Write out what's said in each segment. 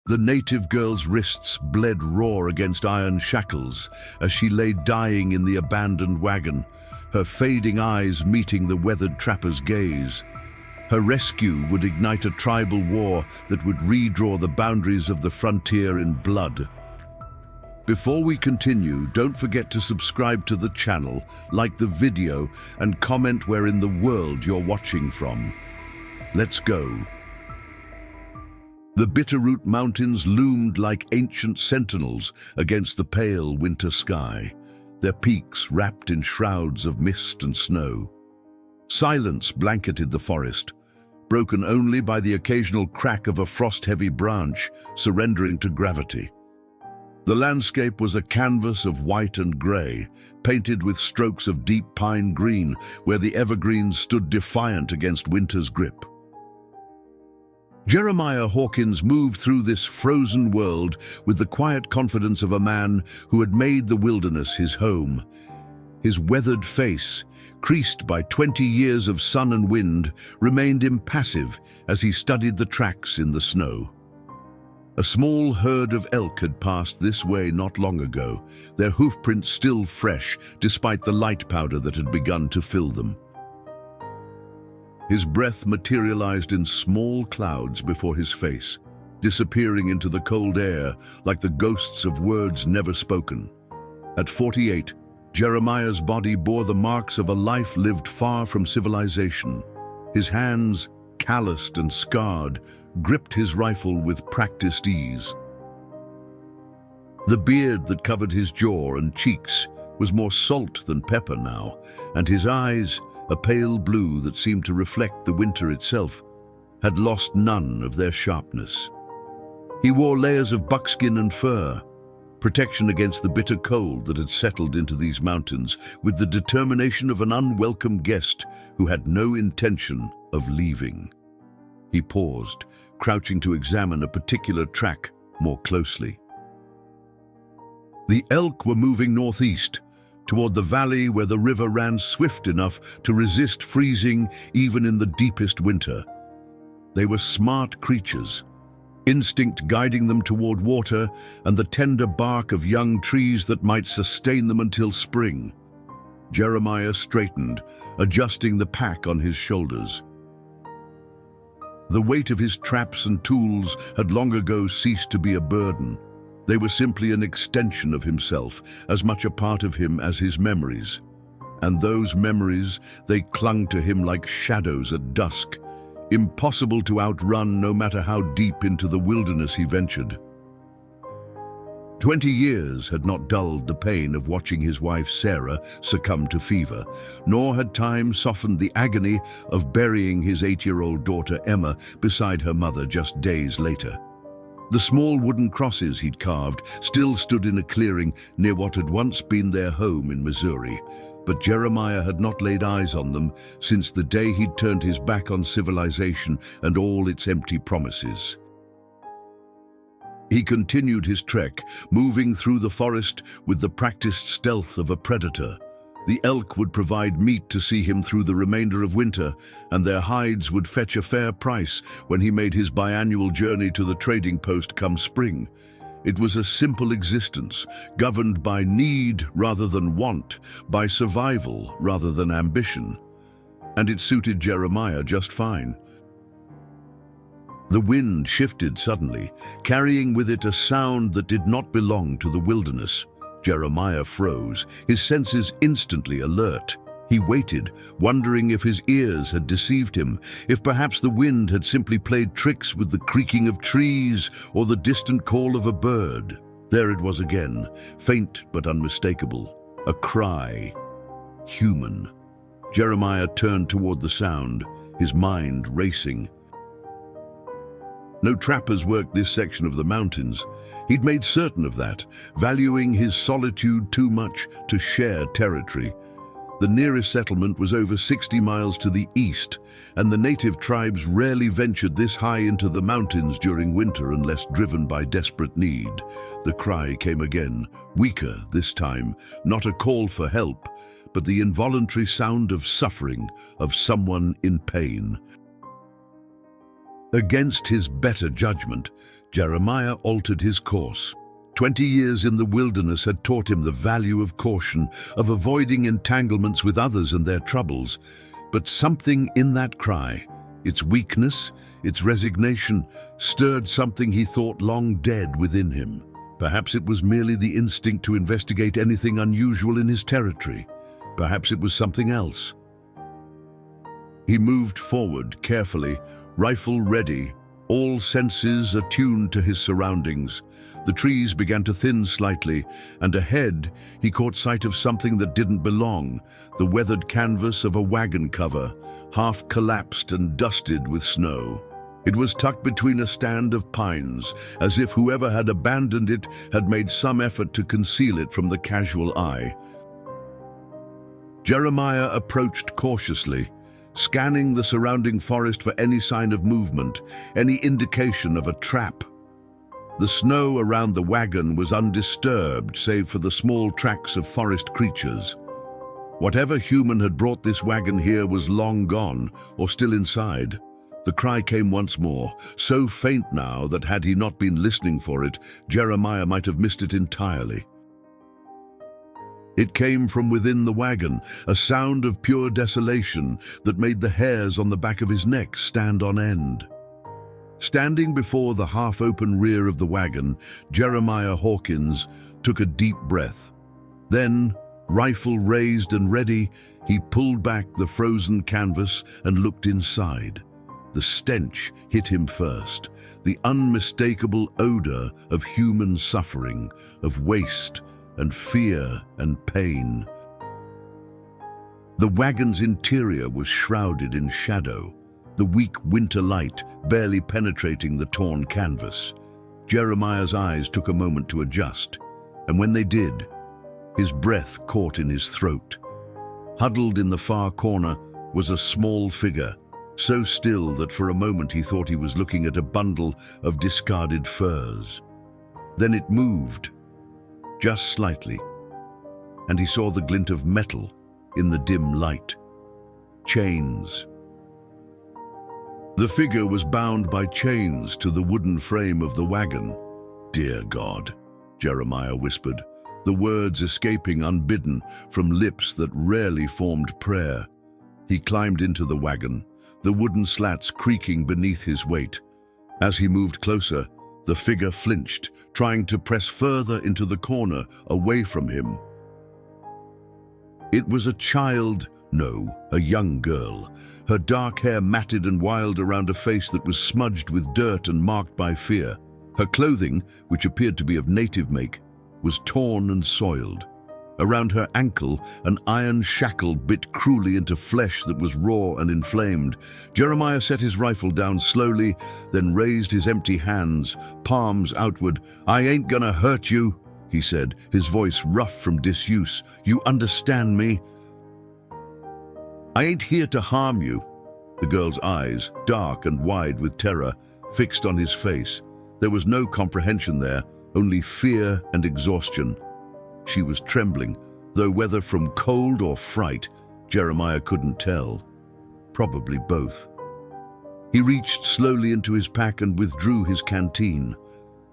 The native girl's wrists bled raw against iron shackles as she lay dying in the abandoned wagon, her fading eyes meeting the weathered trapper's gaze. Her rescue would ignite a tribal war that would redraw the boundaries of the frontier in blood. Before we continue, don't forget to subscribe to the channel, like the video, and comment where in the world you're watching from. Let's go. The Bitterroot Mountains loomed like ancient sentinels against the pale winter sky, their peaks wrapped in shrouds of mist and snow. Silence blanketed the forest, broken only by the occasional crack of a frost-heavy branch surrendering to gravity. The landscape was a canvas of white and grey, painted with strokes of deep pine green, where the evergreens stood defiant against winter's grip. Jeremiah Hawkins moved through this frozen world with the quiet confidence of a man who had made the wilderness his home. His weathered face, creased by 20 years of sun and wind, remained impassive as he studied the tracks in the snow. A small herd of elk had passed this way not long ago, their hoofprints still fresh despite the light powder that had begun to fill them. His breath materialized in small clouds before his face, disappearing into the cold air like the ghosts of words never spoken. At 48, Jeremiah's body bore the marks of a life lived far from civilization. His hands, calloused and scarred, gripped his rifle with practiced ease. The beard that covered his jaw and cheeks was more salt than pepper now, and his eyes, a pale blue that seemed to reflect the winter itself, had lost none of their sharpness. He wore layers of buckskin and fur, protection against the bitter cold that had settled into these mountains with the determination of an unwelcome guest who had no intention of leaving. He paused, crouching to examine a particular track more closely. The elk were moving northeast, toward the valley where the river ran swift enough to resist freezing even in the deepest winter. They were smart creatures, instinct guiding them toward water and the tender bark of young trees that might sustain them until spring. Jeremiah straightened, adjusting the pack on his shoulders. The weight of his traps and tools had long ago ceased to be a burden. They were simply an extension of himself, as much a part of him as his memories. And those memories, they clung to him like shadows at dusk, impossible to outrun no matter how deep into the wilderness he ventured. 20 years had not dulled the pain of watching his wife Sarah succumb to fever, nor had time softened the agony of burying his 8-year-old daughter Emma beside her mother just days later. The small wooden crosses he'd carved still stood in a clearing near what had once been their home in Missouri, but Jeremiah had not laid eyes on them since the day he'd turned his back on civilization and all its empty promises. He continued his trek, moving through the forest with the practiced stealth of a predator. The elk would provide meat to see him through the remainder of winter, and their hides would fetch a fair price when he made his biannual journey to the trading post come spring. It was a simple existence, governed by need rather than want, by survival rather than ambition. And it suited Jeremiah just fine. The wind shifted suddenly, carrying with it a sound that did not belong to the wilderness. Jeremiah froze, his senses instantly alert. He waited, wondering if his ears had deceived him, if perhaps the wind had simply played tricks with the creaking of trees or the distant call of a bird. There it was again, faint but unmistakable. A cry. Human. Jeremiah turned toward the sound, his mind racing. No trappers worked this section of the mountains. He'd made certain of that, valuing his solitude too much to share territory. The nearest settlement was over 60 miles to the east, and the native tribes rarely ventured this high into the mountains during winter unless driven by desperate need. The cry came again, weaker this time, not a call for help, but the involuntary sound of suffering, of someone in pain. Against his better judgment, Jeremiah altered his course. 20 years in the wilderness had taught him the value of caution, of avoiding entanglements with others and their troubles. But something in that cry, its weakness, its resignation, stirred something he thought long dead within him. Perhaps it was merely the instinct to investigate anything unusual in his territory. Perhaps it was something else. He moved forward carefully, rifle ready, all senses attuned to his surroundings. The trees began to thin slightly, and ahead he caught sight of something that didn't belong, the weathered canvas of a wagon cover, half collapsed and dusted with snow. It was tucked between a stand of pines, as if whoever had abandoned it had made some effort to conceal it from the casual eye. Jeremiah approached cautiously, scanning the surrounding forest for any sign of movement, any indication of a trap. The snow around the wagon was undisturbed, save for the small tracks of forest creatures. Whatever human had brought this wagon here was long gone, or still inside. The cry came once more, so faint now that had he not been listening for it, Jeremiah might have missed it entirely. It came from within the wagon, a sound of pure desolation that made the hairs on the back of his neck stand on end. Standing before the half-open rear of the wagon, Jeremiah Hawkins took a deep breath. Then, rifle raised and ready, he pulled back the frozen canvas and looked inside. The stench hit him first, the unmistakable odor of human suffering, of waste and fear and pain. The wagon's interior was shrouded in shadow, the weak winter light barely penetrating the torn canvas. Jeremiah's eyes took a moment to adjust, and when they did, his breath caught in his throat. Huddled in the far corner was a small figure, so still that for a moment he thought he was looking at a bundle of discarded furs. Then it moved, just slightly, and he saw the glint of metal in the dim light. Chains. The figure was bound by chains to the wooden frame of the wagon. "Dear God," Jeremiah whispered, the words escaping unbidden from lips that rarely formed prayer. He climbed into the wagon, the wooden slats creaking beneath his weight. As he moved closer, the figure flinched, trying to press further into the corner, away from him. It was a child, no, a young girl, her dark hair matted and wild around a face that was smudged with dirt and marked by fear. Her clothing, which appeared to be of native make, was torn and soiled. Around her ankle, an iron shackle bit cruelly into flesh that was raw and inflamed. Jeremiah set his rifle down slowly, then raised his empty hands, palms outward. "I ain't gonna hurt you," he said, his voice rough from disuse. "You understand me?" "I ain't here to harm you." The girl's eyes, dark and wide with terror, fixed on his face. There was no comprehension there, only fear and exhaustion. She was trembling, though whether from cold or fright, Jeremiah couldn't tell. Probably both. He reached slowly into his pack and withdrew his canteen.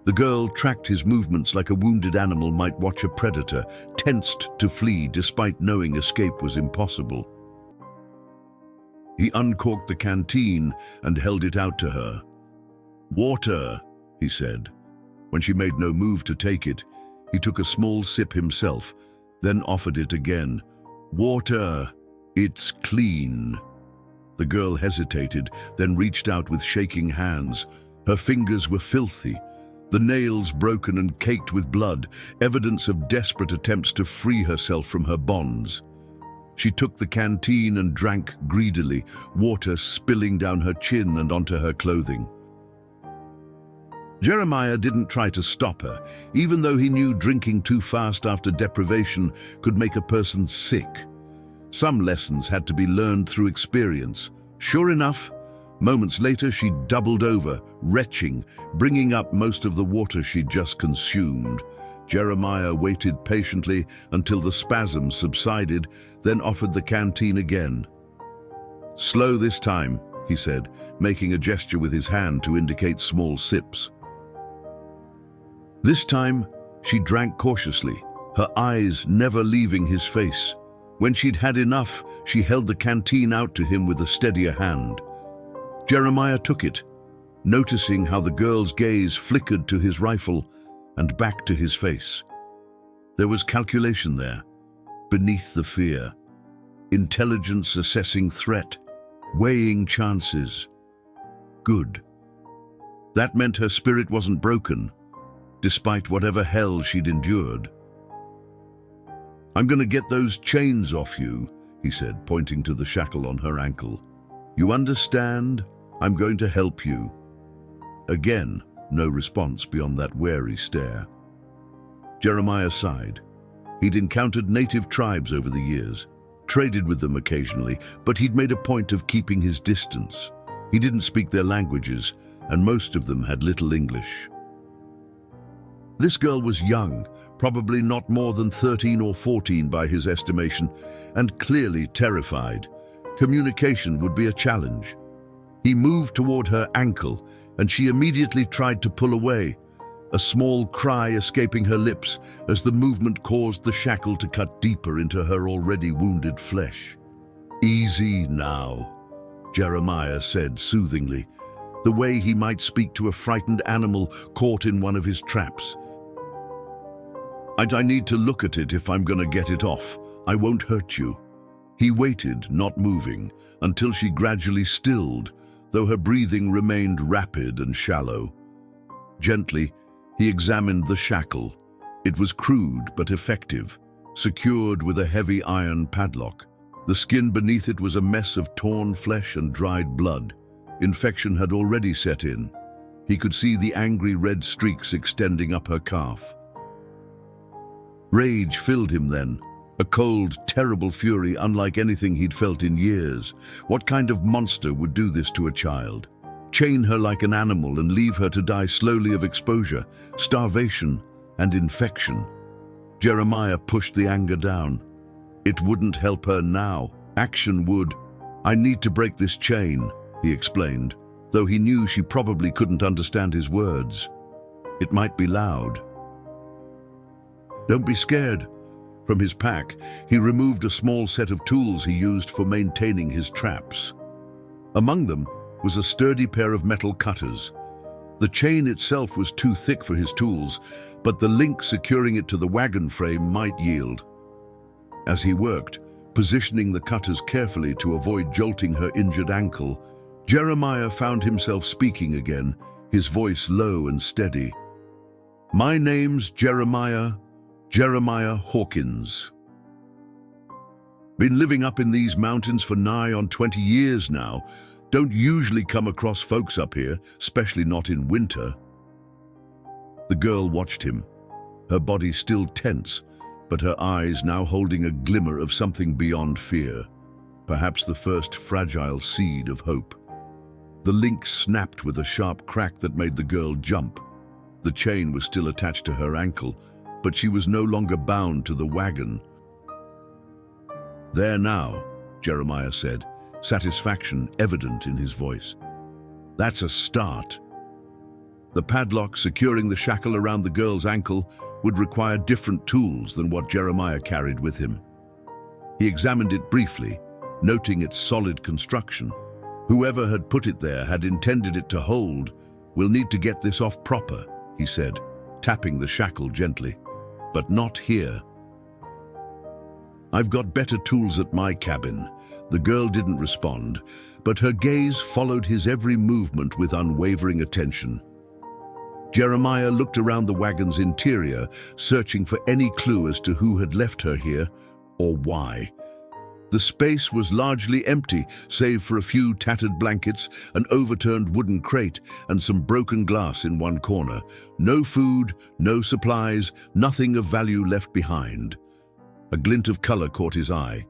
The girl tracked his movements like a wounded animal might watch a predator, tensed to flee despite knowing escape was impossible. He uncorked the canteen and held it out to her. "Water," he said. When she made no move to take it, he took a small sip himself, then offered it again. "Water. It's clean." The girl hesitated, then reached out with shaking hands. Her fingers were filthy, the nails broken and caked with blood, evidence of desperate attempts to free herself from her bonds. She took the canteen and drank greedily, water spilling down her chin and onto her clothing. Jeremiah didn't try to stop her, even though he knew drinking too fast after deprivation could make a person sick. Some lessons had to be learned through experience. Sure enough, moments later she doubled over, retching, bringing up most of the water she'd just consumed. Jeremiah waited patiently until the spasms subsided, then offered the canteen again. "Slow this time," he said, making a gesture with his hand to indicate small sips. This time, she drank cautiously, her eyes never leaving his face. When she'd had enough, she held the canteen out to him with a steadier hand. Jeremiah took it, noticing how the girl's gaze flickered to his rifle and back to his face. There was calculation there, beneath the fear. Intelligence assessing threat, weighing chances. Good. That meant her spirit wasn't broken, despite whatever hell she'd endured. "I'm going to get those chains off you," he said, pointing to the shackle on her ankle. "You understand? I'm going to help you." Again, no response beyond that wary stare. Jeremiah sighed. He'd encountered native tribes over the years, traded with them occasionally, but he'd made a point of keeping his distance. He didn't speak their languages, and most of them had little English. This girl was young, probably not more than 13 or 14 by his estimation, and clearly terrified. Communication would be a challenge. He moved toward her ankle, and she immediately tried to pull away, a small cry escaping her lips as the movement caused the shackle to cut deeper into her already wounded flesh. "Easy now," Jeremiah said soothingly, the way he might speak to a frightened animal caught in one of his traps. I need to look at it if I'm going to get it off. I won't hurt you." He waited, not moving, until she gradually stilled, though her breathing remained rapid and shallow. Gently, he examined the shackle. It was crude but effective, secured with a heavy iron padlock. The skin beneath it was a mess of torn flesh and dried blood. Infection had already set in. He could see the angry red streaks extending up her calf. Rage filled him then, a cold, terrible fury unlike anything he'd felt in years. What kind of monster would do this to a child? Chain her like an animal and leave her to die slowly of exposure, starvation, and infection. Jeremiah pushed the anger down. It wouldn't help her now. Action would. "I need to break this chain," he explained, though he knew she probably couldn't understand his words. It might be loud. "Don't be scared." From his pack, he removed a small set of tools he used for maintaining his traps. Among them was a sturdy pair of metal cutters. The chain itself was too thick for his tools, but the link securing it to the wagon frame might yield. As he worked, positioning the cutters carefully to avoid jolting her injured ankle, Jeremiah found himself speaking again, his voice low and steady. "My name's Jeremiah Hawkins. Been living up in these mountains for nigh on 20 years now. Don't usually come across folks up here, especially not in winter." The girl watched him, her body still tense, but her eyes now holding a glimmer of something beyond fear, perhaps the first fragile seed of hope. The link snapped with a sharp crack that made the girl jump. The chain was still attached to her ankle, but she was no longer bound to the wagon. "There now," Jeremiah said, satisfaction evident in his voice. "That's a start." The padlock securing the shackle around the girl's ankle would require different tools than what Jeremiah carried with him. He examined it briefly, noting its solid construction. Whoever had put it there had intended it to hold. "We'll need to get this off proper," he said, tapping the shackle gently. "But not here. I've got better tools at my cabin." The girl didn't respond, but her gaze followed his every movement with unwavering attention. Jeremiah looked around the wagon's interior, searching for any clue as to who had left her here or why. The space was largely empty, save for a few tattered blankets, an overturned wooden crate, and some broken glass in one corner. No food, no supplies, nothing of value left behind. A glint of color caught his eye.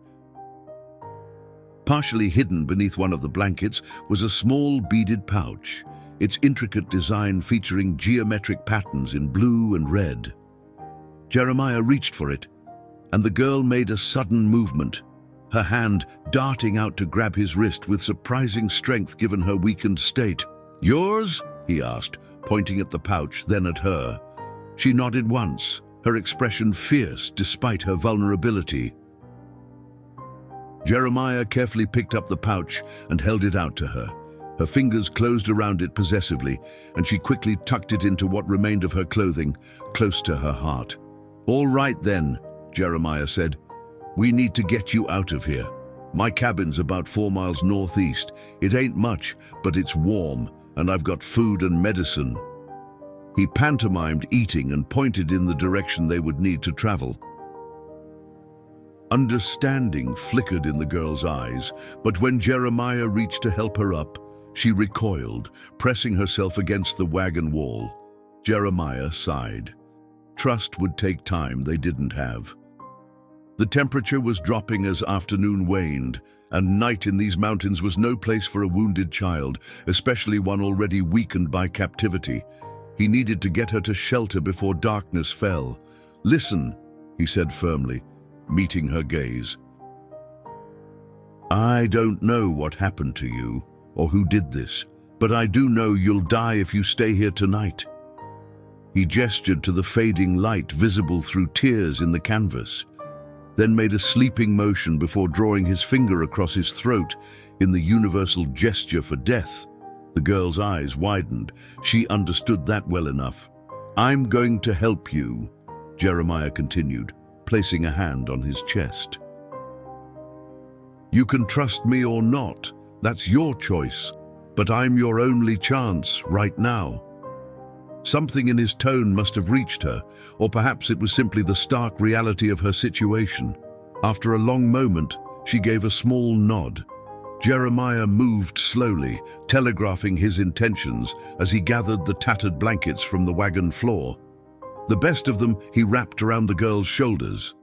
Partially hidden beneath one of the blankets was a small beaded pouch, its intricate design featuring geometric patterns in blue and red. Jeremiah reached for it, and the girl made a sudden movement, her hand darting out to grab his wrist with surprising strength given her weakened state. "Yours?" he asked, pointing at the pouch, then at her. She nodded once, her expression fierce despite her vulnerability. Jeremiah carefully picked up the pouch and held it out to her. Her fingers closed around it possessively, and she quickly tucked it into what remained of her clothing, close to her heart. "All right then," Jeremiah said. "We need to get you out of here. My cabin's about 4 miles northeast. It ain't much, but it's warm, and I've got food and medicine." He pantomimed eating and pointed in the direction they would need to travel. Understanding flickered in the girl's eyes, but when Jeremiah reached to help her up, she recoiled, pressing herself against the wagon wall. Jeremiah sighed. Trust would take time they didn't have. The temperature was dropping as afternoon waned, and night in these mountains was no place for a wounded child, especially one already weakened by captivity. He needed to get her to shelter before darkness fell. "Listen," he said firmly, meeting her gaze. "I don't know what happened to you, or who did this, but I do know you'll die if you stay here tonight." He gestured to the fading light visible through tears in the canvas, then made a sleeping motion before drawing his finger across his throat in the universal gesture for death. The girl's eyes widened. She understood that well enough. "I'm going to help you," Jeremiah continued, placing a hand on his chest. "You can trust me or not. That's your choice. But I'm your only chance right now." Something in his tone must have reached her, or perhaps it was simply the stark reality of her situation. After a long moment, she gave a small nod. Jeremiah moved slowly, telegraphing his intentions as he gathered the tattered blankets from the wagon floor. The best of them he wrapped around the girl's shoulders.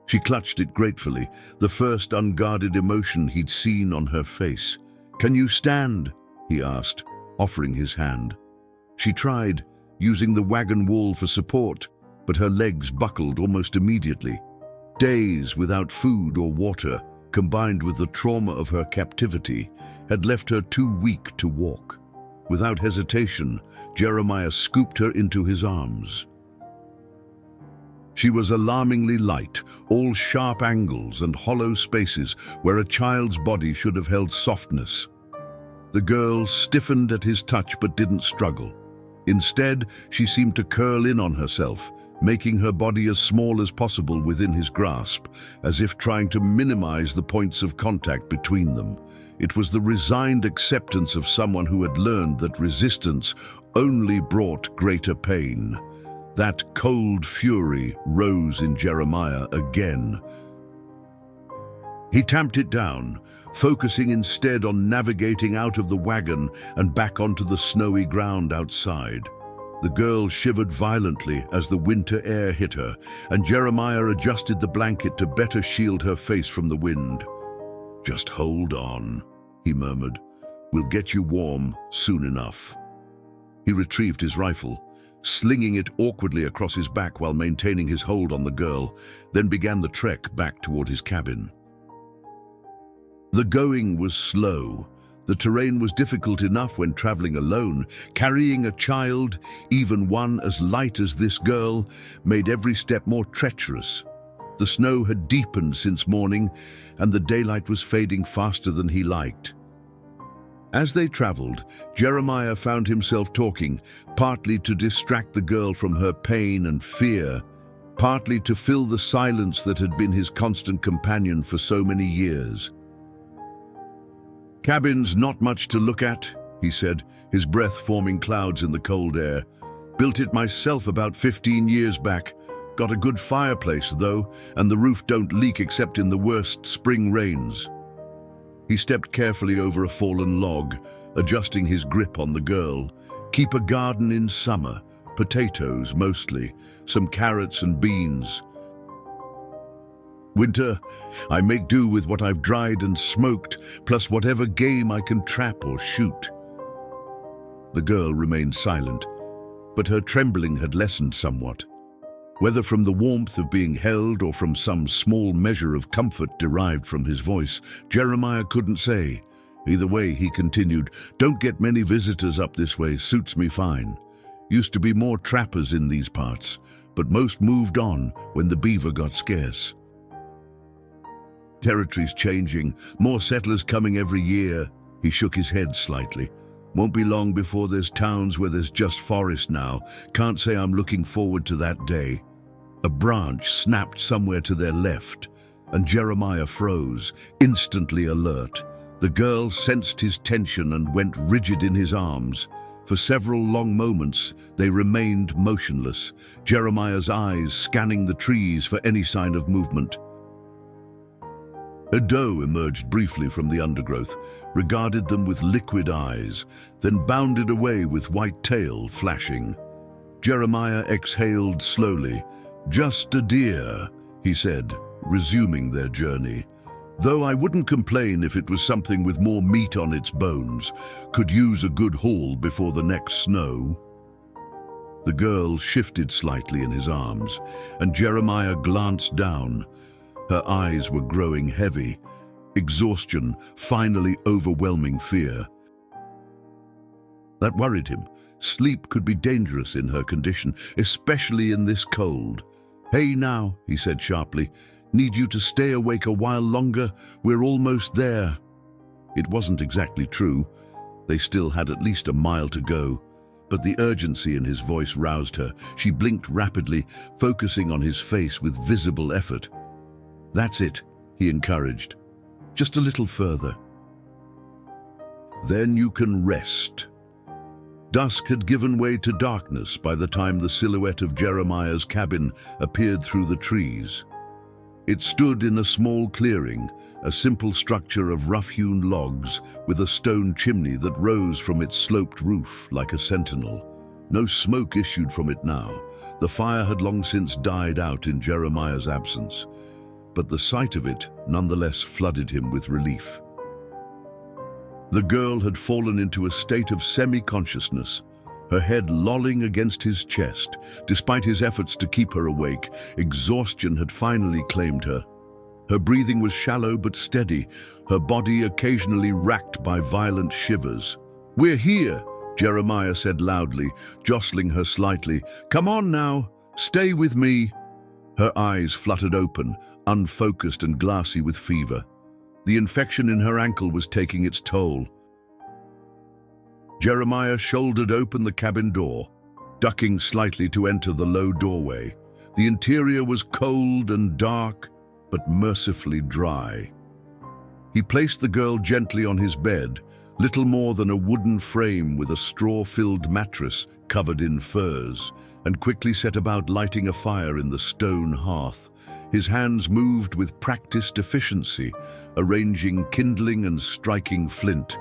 She clutched it gratefully, the first unguarded emotion he'd seen on her face. "Can you stand?" he asked, offering his hand. She tried, using the wagon wall for support, but her legs buckled almost immediately. Days without food or water, combined with the trauma of her captivity, had left her too weak to walk. Without hesitation, Jeremiah scooped her into his arms. She was alarmingly light, all sharp angles and hollow spaces where a child's body should have held softness. The girl stiffened at his touch but didn't struggle. Instead, she seemed to curl in on herself, making her body as small as possible within his grasp, as if trying to minimize the points of contact between them. It was the resigned acceptance of someone who had learned that resistance only brought greater pain. That cold fury rose in Jeremiah again. He tamped it down, focusing instead on navigating out of the wagon and back onto the snowy ground outside. The girl shivered violently as the winter air hit her, and Jeremiah adjusted the blanket to better shield her face from the wind. "Just hold on," he murmured. "We'll get you warm soon enough." He retrieved his rifle, slinging it awkwardly across his back while maintaining his hold on the girl, then began the trek back toward his cabin. The going was slow. The terrain was difficult enough when traveling alone. Carrying a child, even one as light as this girl, made every step more treacherous. The snow had deepened since morning, and the daylight was fading faster than he liked. As they traveled, Jeremiah found himself talking, partly to distract the girl from her pain and fear, partly to fill the silence that had been his constant companion for so many years. "Cabin's not much to look at," he said, his breath forming clouds in the cold air. "Built it myself about 15 years back. Got a good fireplace, though, and the roof don't leak except in the worst spring rains." He stepped carefully over a fallen log, adjusting his grip on the girl. "Keep a garden in summer, potatoes mostly, some carrots and beans. Winter, I make do with what I've dried and smoked, plus whatever game I can trap or shoot." The girl remained silent, but her trembling had lessened somewhat. Whether from the warmth of being held or from some small measure of comfort derived from his voice, Jeremiah couldn't say. Either way, he continued, "Don't get many visitors up this way, suits me fine. Used to be more trappers in these parts, but most moved on when the beaver got scarce. Territory's changing, more settlers coming every year. He shook his head slightly. Won't be long before there's towns where there's just forest now. Can't say I'm looking forward to that day. A branch snapped somewhere to their left, and Jeremiah froze, instantly alert. The girl sensed his tension and went rigid in his arms. For several long moments, they remained motionless, Jeremiah's eyes scanning the trees for any sign of movement. A doe emerged briefly from the undergrowth, regarded them with liquid eyes, then bounded away with white tail flashing. Jeremiah exhaled slowly. "Just a deer," he said, resuming their journey. "Though I wouldn't complain if it was something with more meat on its bones. Could use a good haul before the next snow." The girl shifted slightly in his arms, and Jeremiah glanced down. Her eyes were growing heavy, exhaustion finally overwhelming fear. That worried him. Sleep could be dangerous in her condition, especially in this cold. "Hey now," he said sharply. "Need you to stay awake a while longer? We're almost there." It wasn't exactly true. They still had at least a mile to go. But the urgency in his voice roused her. She blinked rapidly, focusing on his face with visible effort. "That's it," he encouraged. "Just a little further. Then you can rest." Dusk had given way to darkness by the time the silhouette of Jeremiah's cabin appeared through the trees. It stood in a small clearing, a simple structure of rough-hewn logs with a stone chimney that rose from its sloped roof like a sentinel. No smoke issued from it now. The fire had long since died out in Jeremiah's absence, but the sight of it nonetheless flooded him with relief. The girl had fallen into a state of semi-consciousness, her head lolling against his chest. Despite his efforts to keep her awake, exhaustion had finally claimed her. Her breathing was shallow but steady, her body occasionally racked by violent shivers. "We're here," Jeremiah said loudly, jostling her slightly. "Come on now, stay with me." Her eyes fluttered open, unfocused and glassy with fever. The infection in her ankle was taking its toll. Jeremiah shouldered open the cabin door, ducking slightly to enter the low doorway. The interior was cold and dark, but mercifully dry. He placed the girl gently on his bed, little more than a wooden frame with a straw-filled mattress covered in furs, and quickly set about lighting a fire in the stone hearth. His hands moved with practiced efficiency, arranging kindling and striking flint.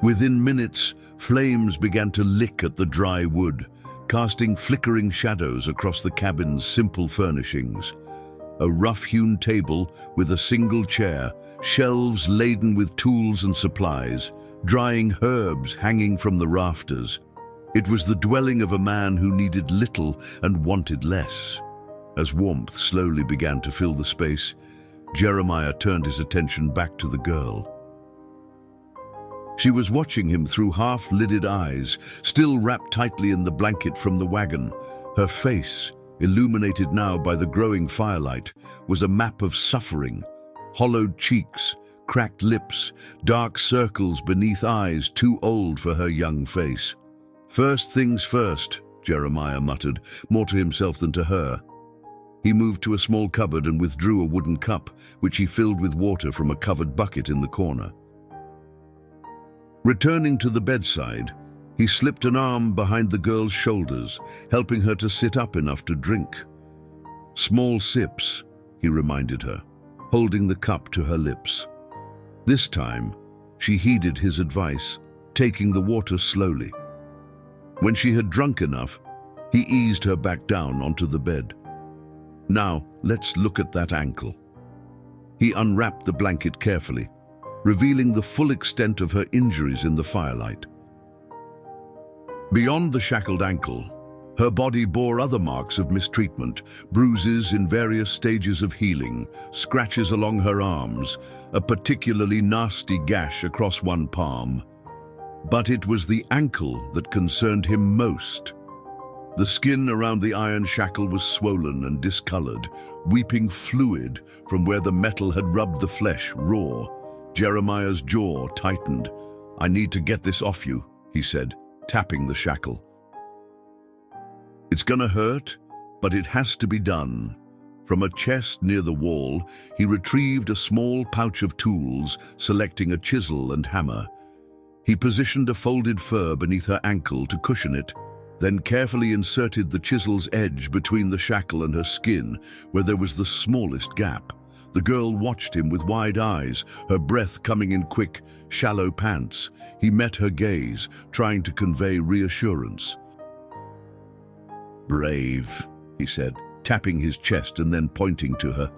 Within minutes, flames began to lick at the dry wood, casting flickering shadows across the cabin's simple furnishings. A rough-hewn table with a single chair, shelves laden with tools and supplies, drying herbs hanging from the rafters. It was the dwelling of a man who needed little and wanted less. As warmth slowly began to fill the space, Jeremiah turned his attention back to the girl. She was watching him through half-lidded eyes, still wrapped tightly in the blanket from the wagon. Her face, illuminated now by the growing firelight, was a map of suffering. Hollowed cheeks, cracked lips, dark circles beneath eyes too old for her young face. "First things first," Jeremiah muttered, more to himself than to her. He moved to a small cupboard and withdrew a wooden cup, which he filled with water from a covered bucket in the corner. Returning to the bedside, he slipped an arm behind the girl's shoulders, helping her to sit up enough to drink. "Small sips," he reminded her, holding the cup to her lips. This time, she heeded his advice, taking the water slowly. When she had drunk enough, he eased her back down onto the bed. "Now, let's look at that ankle." He unwrapped the blanket carefully, revealing the full extent of her injuries in the firelight. Beyond the shackled ankle, her body bore other marks of mistreatment, bruises in various stages of healing, scratches along her arms, a particularly nasty gash across one palm. But it was the ankle that concerned him most. The skin around the iron shackle was swollen and discolored, weeping fluid from where the metal had rubbed the flesh raw. Jeremiah's jaw tightened. "I need to get this off you," he said, tapping the shackle. "It's gonna hurt, but it has to be done." From a chest near the wall, he retrieved a small pouch of tools, selecting a chisel and hammer. He positioned a folded fur beneath her ankle to cushion it, then carefully inserted the chisel's edge between the shackle and her skin, where there was the smallest gap. The girl watched him with wide eyes, her breath coming in quick, shallow pants. He met her gaze, trying to convey reassurance. "Brave," he said, tapping his chest and then pointing to her.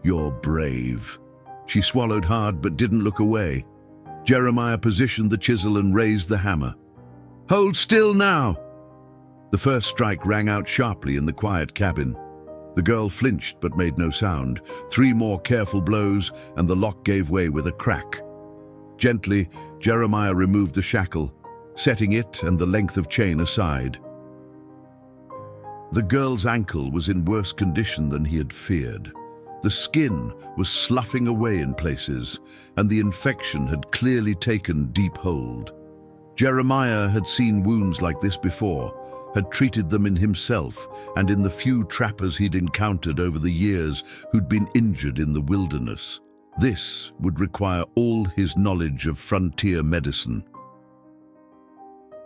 "You're brave." She swallowed hard but didn't look away. Jeremiah positioned the chisel and raised the hammer. "Hold still now!" The first strike rang out sharply in the quiet cabin. The girl flinched but made no sound. 3 more careful blows, and the lock gave way with a crack. Gently, Jeremiah removed the shackle, setting it and the length of chain aside. The girl's ankle was in worse condition than he had feared. The skin was sloughing away in places, and the infection had clearly taken deep hold. Jeremiah had seen wounds like this before, had treated them in himself and in the few trappers he'd encountered over the years who'd been injured in the wilderness. This would require all his knowledge of frontier medicine.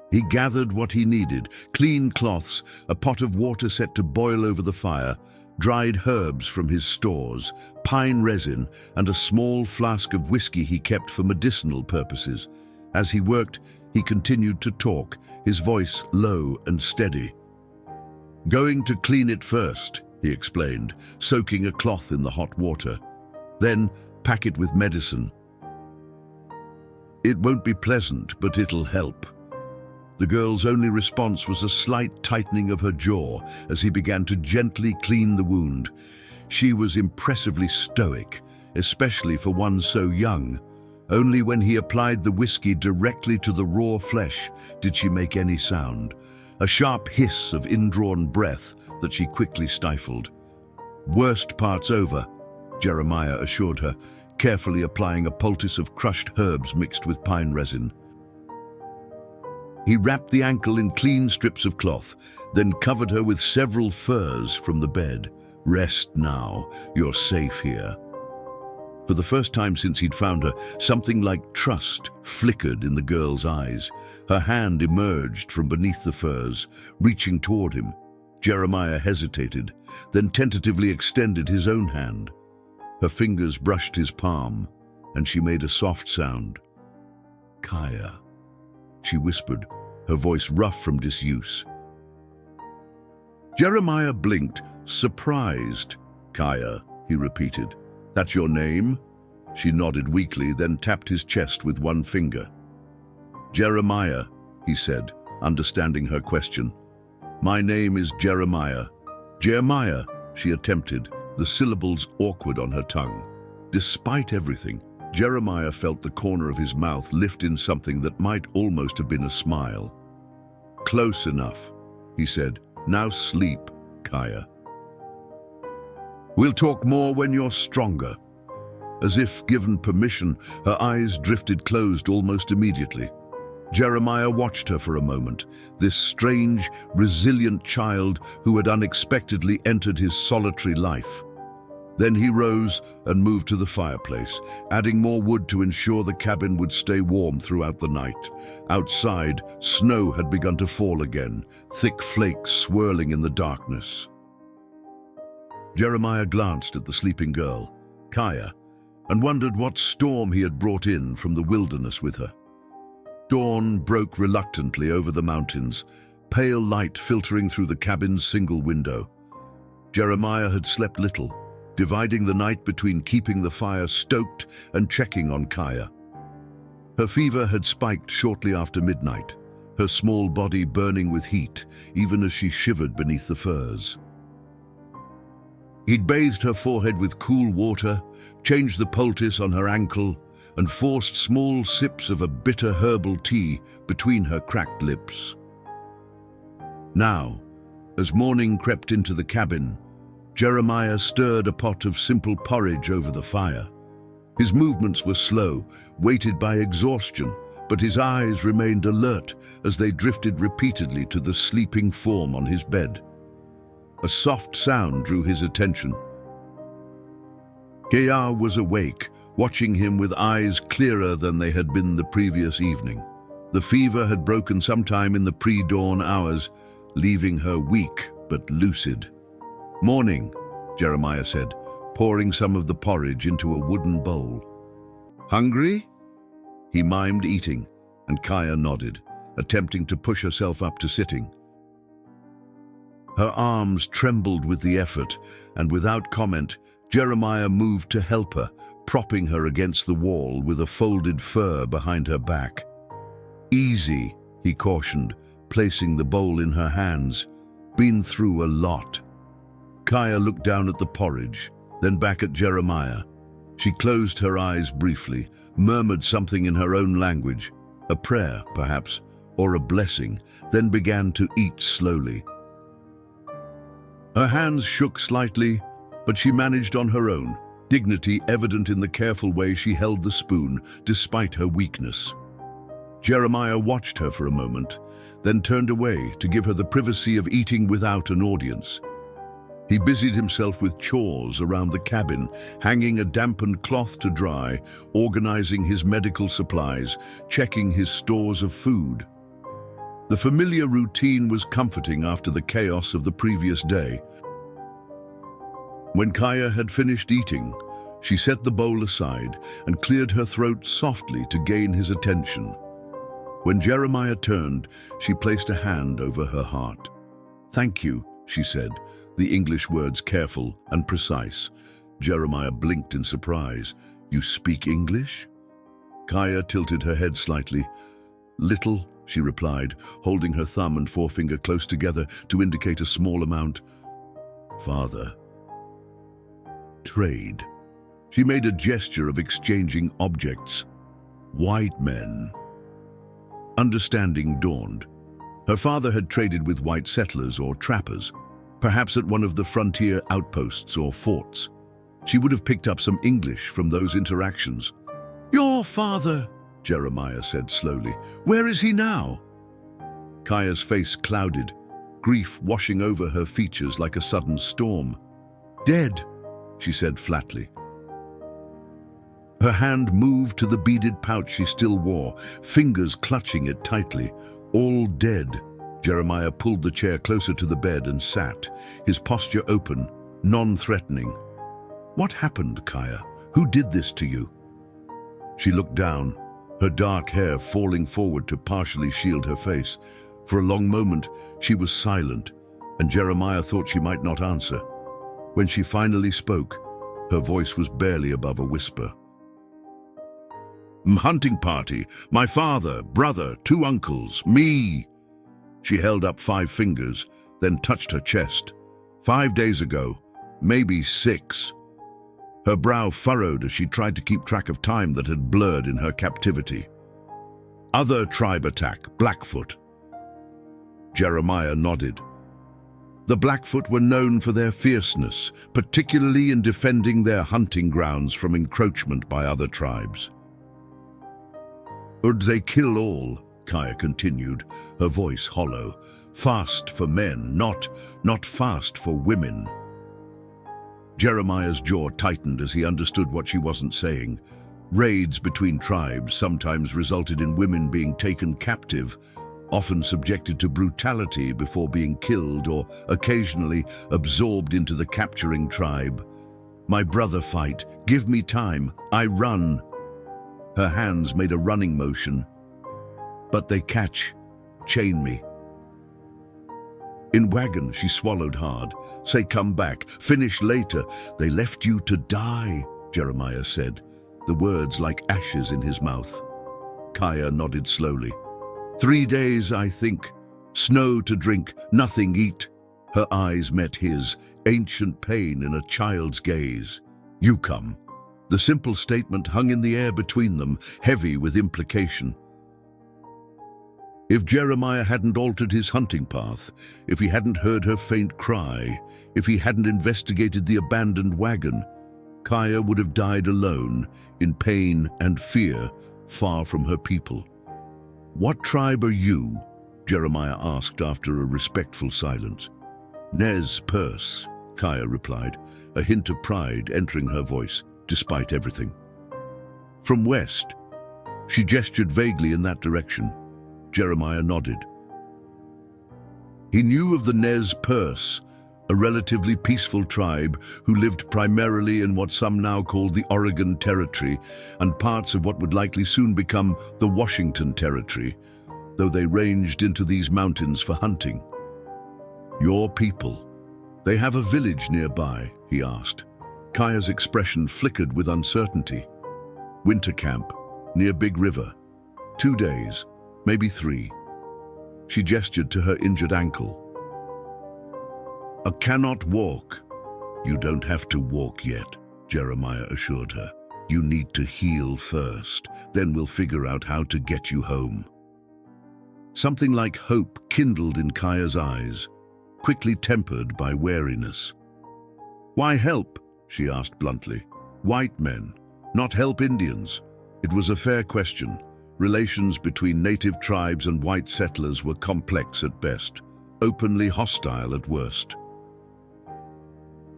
He gathered what he needed: clean cloths, a pot of water set to boil over the fire, dried herbs from his stores, pine resin, and a small flask of whiskey he kept for medicinal purposes. As he worked, he continued to talk, his voice low and steady. "Going to clean it first," he explained, soaking a cloth in the hot water. "Then pack it with medicine. It won't be pleasant, but it'll help." The girl's only response was a slight tightening of her jaw as he began to gently clean the wound. She was impressively stoic, especially for one so young. Only when he applied the whiskey directly to the raw flesh did she make any sound, a sharp hiss of indrawn breath that she quickly stifled. "Worst part's over," Jeremiah assured her, carefully applying a poultice of crushed herbs mixed with pine resin. He wrapped the ankle in clean strips of cloth, then covered her with several furs from the bed. "Rest now, you're safe here." For the first time since he'd found her, something like trust flickered in the girl's eyes. Her hand emerged from beneath the furs, reaching toward him. Jeremiah hesitated, then tentatively extended his own hand. Her fingers brushed his palm, and she made a soft sound. "Kaya," she whispered, her voice rough from disuse. Jeremiah blinked, surprised. "Kaya," he repeated. "That's your name?" She nodded weakly, then tapped his chest with one finger. "Jeremiah," he said, understanding her question. "My name is Jeremiah." "Jeremiah," she attempted, the syllables awkward on her tongue. Despite everything, Jeremiah felt the corner of his mouth lift in something that might almost have been a smile. "Close enough," he said. "Now sleep, Kaya. We'll talk more when you're stronger." As if given permission, her eyes drifted closed almost immediately. Jeremiah watched her for a moment, this strange, resilient child who had unexpectedly entered his solitary life. Then he rose and moved to the fireplace, adding more wood to ensure the cabin would stay warm throughout the night. Outside, snow had begun to fall again, thick flakes swirling in the darkness. Jeremiah glanced at the sleeping girl, Kaya, and wondered what storm he had brought in from the wilderness with her. Dawn broke reluctantly over the mountains, pale light filtering through the cabin's single window. Jeremiah had slept little, dividing the night between keeping the fire stoked and checking on Kaya. Her fever had spiked shortly after midnight, her small body burning with heat, even as she shivered beneath the furs. He'd bathed her forehead with cool water, changed the poultice on her ankle, and forced small sips of a bitter herbal tea between her cracked lips. Now, as morning crept into the cabin, Jeremiah stirred a pot of simple porridge over the fire. His movements were slow, weighted by exhaustion, but his eyes remained alert as they drifted repeatedly to the sleeping form on his bed. A soft sound drew his attention. Kaya was awake, watching him with eyes clearer than they had been the previous evening. The fever had broken sometime in the pre-dawn hours, leaving her weak but lucid. "Morning," Jeremiah said, pouring some of the porridge into a wooden bowl. "Hungry?" He mimed eating, and Kaya nodded, attempting to push herself up to sitting. Her arms trembled with the effort, and without comment, Jeremiah moved to help her, propping her against the wall with a folded fur behind her back. "Easy," he cautioned, placing the bowl in her hands. "Been through a lot." Kaya looked down at the porridge, then back at Jeremiah. She closed her eyes briefly, murmured something in her own language, a prayer, perhaps, or a blessing, then began to eat slowly. Her hands shook slightly, but she managed on her own, dignity evident in the careful way she held the spoon, despite her weakness. Jeremiah watched her for a moment, then turned away to give her the privacy of eating without an audience. He busied himself with chores around the cabin, hanging a dampened cloth to dry, organizing his medical supplies, checking his stores of food. The familiar routine was comforting after the chaos of the previous day. When Kaya had finished eating, she set the bowl aside and cleared her throat softly to gain his attention. When Jeremiah turned, she placed a hand over her heart. "Thank you," she said, the English words careful and precise. Jeremiah blinked in surprise. "You speak English?" Kaya tilted her head slightly. "Little," she replied, holding her thumb and forefinger close together to indicate a small amount. "Father." "Trade." She made a gesture of exchanging objects. "White men." Understanding dawned. Her father had traded with white settlers or trappers, perhaps at one of the frontier outposts or forts. She would have picked up some English from those interactions. "Your father," Jeremiah said slowly. "Where is he now?" Kaya's face clouded, grief washing over her features like a sudden storm. "Dead," she said flatly. Her hand moved to the beaded pouch she still wore, fingers clutching it tightly. "All dead." Jeremiah pulled the chair closer to the bed and sat, his posture open, non-threatening. "What happened, Kaya? Who did this to you?" She looked down, her dark hair falling forward to partially shield her face. For a long moment, she was silent, and Jeremiah thought she might not answer. When she finally spoke, her voice was barely above a whisper. "Hunting party. My father, brother, 2 uncles, me." She held up 5 fingers, then touched her chest. 5 days ago, maybe 6. Her brow furrowed as she tried to keep track of time that had blurred in her captivity. "Other tribe attack, Blackfoot." Jeremiah nodded. The Blackfoot were known for their fierceness, particularly in defending their hunting grounds from encroachment by other tribes. "Would they kill all?" Kaya continued, her voice hollow. "Fast for men, not fast for women." Jeremiah's jaw tightened as he understood what she wasn't saying. Raids between tribes sometimes resulted in women being taken captive, often subjected to brutality before being killed or occasionally absorbed into the capturing tribe. "My brother fight. Give me time. I run." Her hands made a running motion. "But they catch, chain me." "In WAGON," she swallowed hard. "Say come back, finish later. They left you to die," Jeremiah said, the words like ashes in his mouth. Kaya nodded slowly. 3 days, I think. Snow to drink, nothing eat." Her eyes met his, ancient pain in a child's gaze. "You come." The simple statement hung in the air between them, heavy with implication. If Jeremiah hadn't altered his hunting path, if he hadn't heard her faint cry, if he hadn't investigated the abandoned wagon, Kaya would have died alone, in pain and fear, far from her people. "What tribe are you?" Jeremiah asked after a respectful silence. "Nez Perce," Kaya replied, a hint of pride entering her voice, despite everything. "From west." She gestured vaguely in that direction. Jeremiah nodded. He knew of the Nez Perce, a relatively peaceful tribe who lived primarily in what some now call the Oregon Territory and parts of what would likely soon become the Washington Territory, though they ranged into these mountains for hunting. "Your people, they have a village nearby?" he asked. Kaya's expression flickered with uncertainty. "Winter camp, near Big River. 2 days, maybe 3. She gestured to her injured ankle. "I cannot walk." "You don't have to walk yet," Jeremiah assured her. "You need to heal first, then we'll figure out how to get you home." Something like hope kindled in Kaya's eyes, quickly tempered by wariness. "Why help?" she asked bluntly. "White men, not help Indians." It was a fair question. Relations between native tribes and white settlers were complex at best, openly hostile at worst.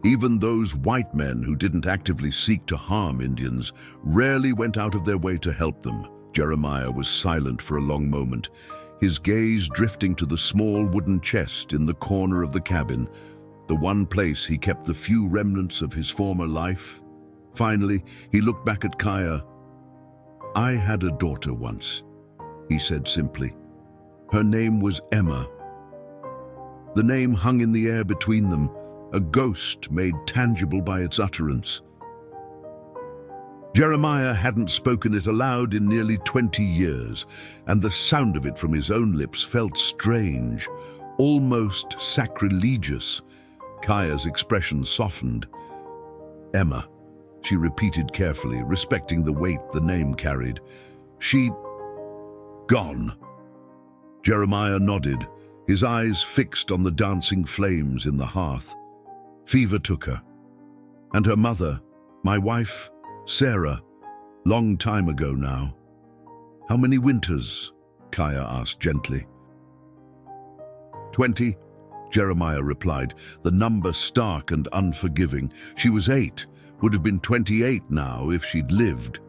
Even those white men who didn't actively seek to harm Indians rarely went out of their way to help them. Jeremiah was silent for a long moment, his gaze drifting to the small wooden chest in the corner of the cabin, the one place he kept the few remnants of his former life. Finally, he looked back at Kaya. "I had a daughter once," he said simply. "Her name was Emma." The name hung in the air between them, a ghost made tangible by its utterance. Jeremiah hadn't spoken it aloud in nearly 20 years, and the sound of it from his own lips felt strange, almost sacrilegious. Kaya's expression softened. "Emma," she repeated carefully, respecting the weight the name carried. "She... gone." Jeremiah nodded, his eyes fixed on the dancing flames in the hearth. "Fever took her. And her mother, my wife, Sarah, long time ago now." "How many winters?" Kaya asked gently. 20, Jeremiah replied, the number stark and unforgiving. She was 8, would have been 28 now if she'd lived.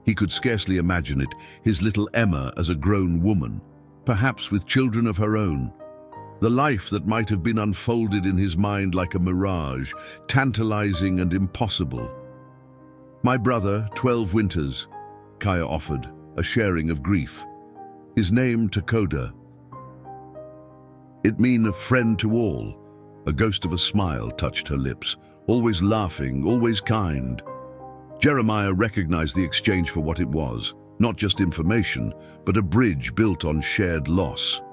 He could scarcely imagine it, his little Emma as a grown woman, perhaps with children of her own. The life that might have been unfolded in his mind like a mirage, tantalizing and impossible. "My brother, 12 winters," Kaya offered, a sharing of grief. "His name Takoda. It mean a friend to all." A ghost of a smile touched her lips, always laughing, always kind. Jeremiah recognized the exchange for what it was, not just information, but a bridge built on shared loss.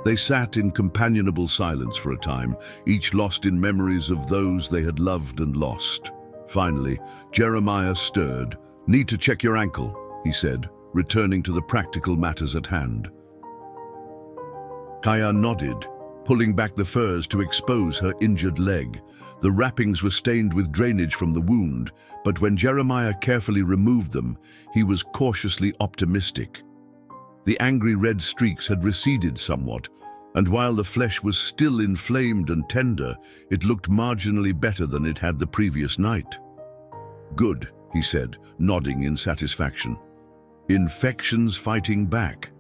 They sat in companionable silence for a time, each lost in memories of those they had loved and lost. Finally, Jeremiah stirred. "Need to check your ankle," he said, returning to the practical matters at hand. Kaya nodded, pulling back the furs to expose her injured leg. The wrappings were stained with drainage from the wound, but when Jeremiah carefully removed them, he was cautiously optimistic. The angry red streaks had receded somewhat, and while the flesh was still inflamed and tender, it looked marginally better than it had the previous night. "Good," he said, nodding in satisfaction. "Infections fighting back.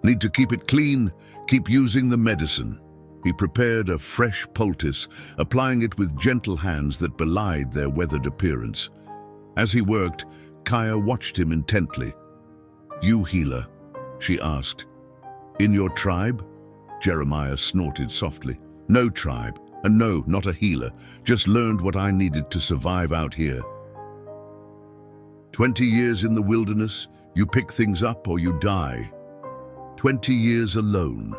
Need to keep it clean, keep using the medicine." He prepared a fresh poultice, applying it with gentle hands that belied their weathered appearance. As he worked, Kaya watched him intently. "You healer?" she asked. "In your tribe?" Jeremiah snorted softly. "No tribe, and no, not a healer. Just learned what I needed to survive out here." 20 years in the wilderness, you pick things up or you die. 20 years alone,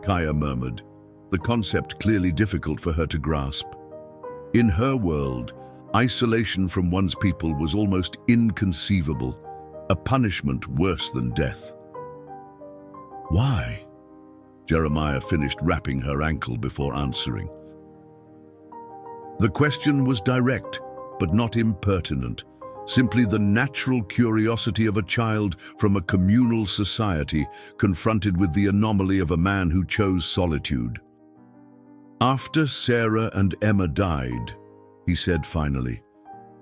Kaya murmured, the concept clearly difficult for her to grasp. In her world, Isolation from one's people was almost inconceivable, a punishment worse than death. Why? Jeremiah finished wrapping her ankle before answering. The question was direct, but not impertinent, simply the natural curiosity of a child from a communal society confronted with the anomaly of a man who chose solitude. After Sarah and Emma died, he said finally,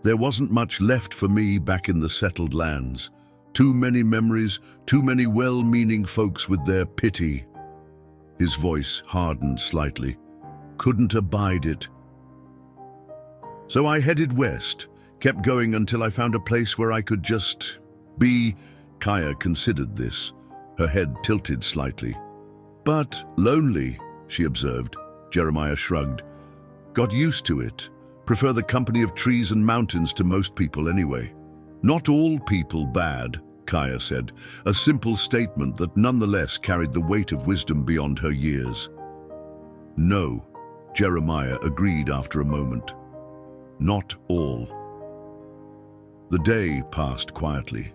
there wasn't much left for me back in the settled lands. Too many memories, too many well-meaning folks with their pity. His voice hardened slightly. Couldn't abide it. So I headed west, kept going until I found a place where I could just be. Kaya considered this, her head tilted slightly. But lonely, she observed. Jeremiah shrugged. Got used to it. Prefer the company of trees and mountains to most people anyway. Not all people bad, Kaya said, a simple statement that nonetheless carried the weight of wisdom beyond her years. No, Jeremiah agreed after a moment. Not all. The day passed quietly.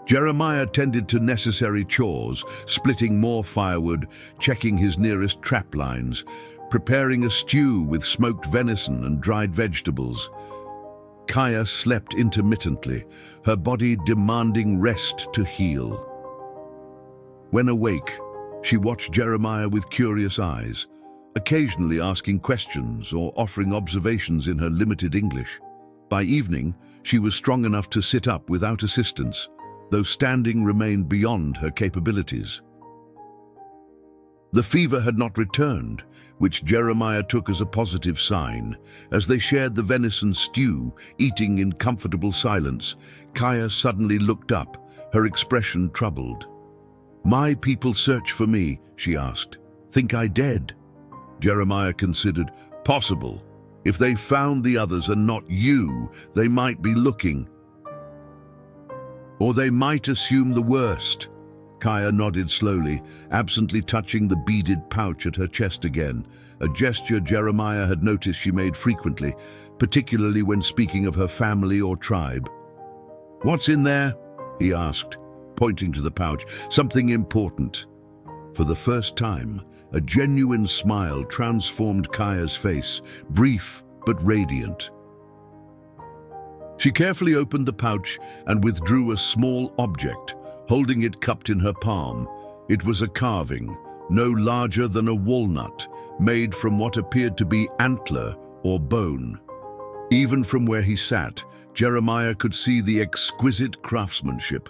Jeremiah tended to necessary chores, splitting more firewood, checking his nearest trap lines, preparing a stew with smoked venison and dried vegetables. Kaya slept intermittently, her body demanding rest to heal. When awake, she watched Jeremiah with curious eyes, occasionally asking questions or offering observations in her limited English. By evening, she was strong enough to sit up without assistance, though standing remained beyond her capabilities. The fever had not returned, which Jeremiah took as a positive sign. As they shared the venison stew, eating in comfortable silence, Kaya suddenly looked up, her expression troubled. My people search for me, she asked. Think I dead? Jeremiah considered. Possible. If they found the others and not you, they might be looking. Or they might assume the worst. Kaya nodded slowly, absently touching the beaded pouch at her chest again, a gesture Jeremiah had noticed she made frequently, particularly when speaking of her family or tribe. What's in there? He asked, pointing to the pouch. Something important. For the first time, a genuine smile transformed Kaya's face, brief but radiant. She carefully opened the pouch and withdrew a small object, holding it cupped in her palm. It was a carving, no larger than a walnut, made from what appeared to be antler or bone. Even from where he sat, Jeremiah could see the exquisite craftsmanship,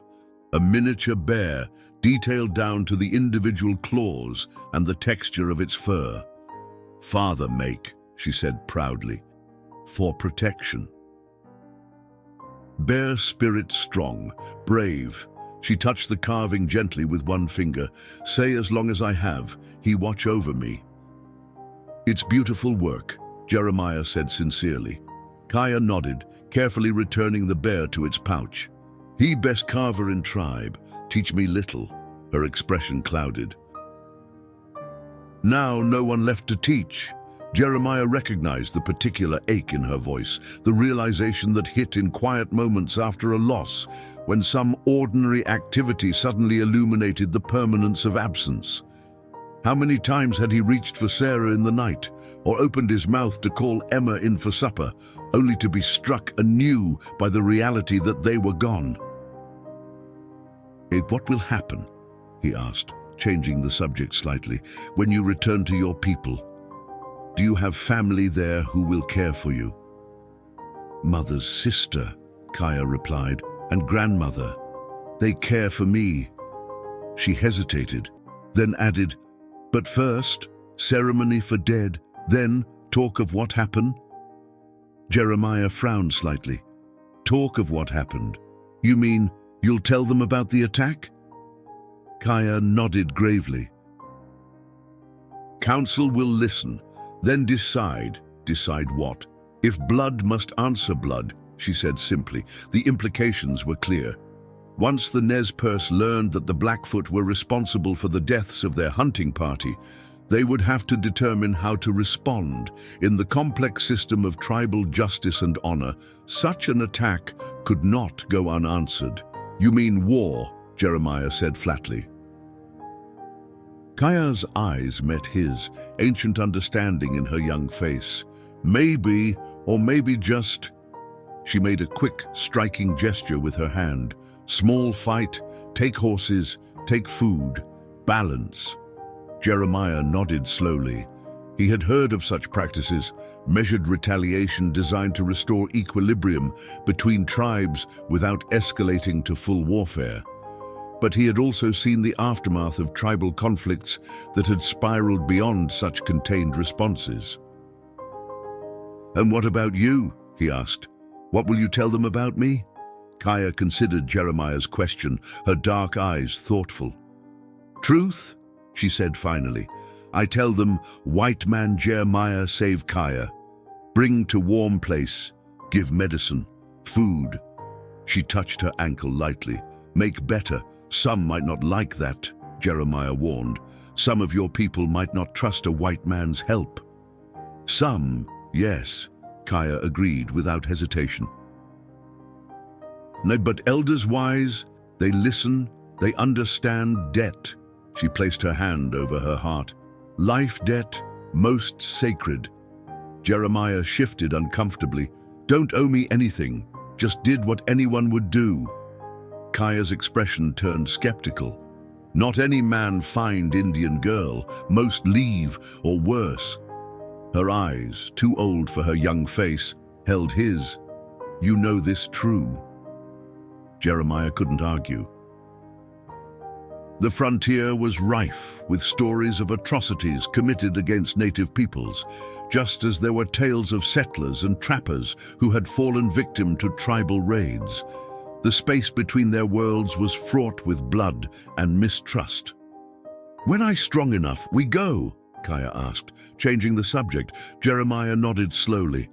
a miniature bear detailed down to the individual claws and the texture of its fur. Father make, she said proudly, for protection. Bear spirit strong, brave. She touched the carving gently with one finger. Say as long as I have, he watch over me. It's beautiful work, Jeremiah said sincerely. Kaya nodded, carefully returning the bear to its pouch. He best carver in tribe, teach me little. Her expression clouded. Now no one left to teach. Jeremiah recognized the particular ache in her voice, the realization that hit in quiet moments after a loss, when some ordinary activity suddenly illuminated the permanence of absence. How many times had he reached for Sarah in the night, or opened his mouth to call Emma in for supper, only to be struck anew by the reality that they were gone? What will happen, he asked, changing the subject slightly, when you return to your people? Do you have family there who will care for you? Mother's sister, Kaya replied, and grandmother. They care for me. She hesitated, then added, but first, ceremony for dead, then talk of what happened? Jeremiah frowned slightly. Talk of what happened? You mean you'll tell them about the attack? Kaya nodded gravely. Council will listen, then decide. Decide what? If blood must answer blood, she said simply. The implications were clear. Once the Nez Perce learned that the Blackfoot were responsible for the deaths of their hunting party, They would have to determine how to respond. In the complex system of tribal justice and honor, such an attack could not go unanswered. "You mean war," Jeremiah said flatly. Kaya's eyes met his, ancient understanding in her young face. "Maybe, or maybe just..." She made a quick, striking gesture with her hand. "Small fight, take horses, take food, balance." Jeremiah nodded slowly. He had heard of such practices, measured retaliation designed to restore equilibrium between tribes without escalating to full warfare. But he had also seen the aftermath of tribal conflicts that had spiraled beyond such contained responses. "And what about you?" he asked. "What will you tell them about me?" Kaya considered Jeremiah's question, her dark eyes thoughtful. "Truth," she said finally. "I tell them, white man Jeremiah save Kaya. Bring to warm place, give medicine, food." She touched her ankle lightly. "Make better. Some might not like that," Jeremiah warned. "Some of your people might not trust a white man's help." "Some, yes," Kaya agreed without hesitation. "But elders wise, they listen, they understand debt." She placed her hand over her heart. "Life debt, most sacred." Jeremiah shifted uncomfortably. "Don't owe me anything, just did what anyone would do." Kaya's expression turned skeptical. "Not any man find Indian girl, most leave or worse." Her eyes, too old for her young face, held his. "You know this true." Jeremiah couldn't argue. The frontier was rife with stories of atrocities committed against native peoples, just as there were tales of settlers and trappers who had fallen victim to tribal raids. The space between their worlds was fraught with blood and mistrust. "When I strong enough, we go?" Kaya asked, changing the subject. Jeremiah nodded slowly.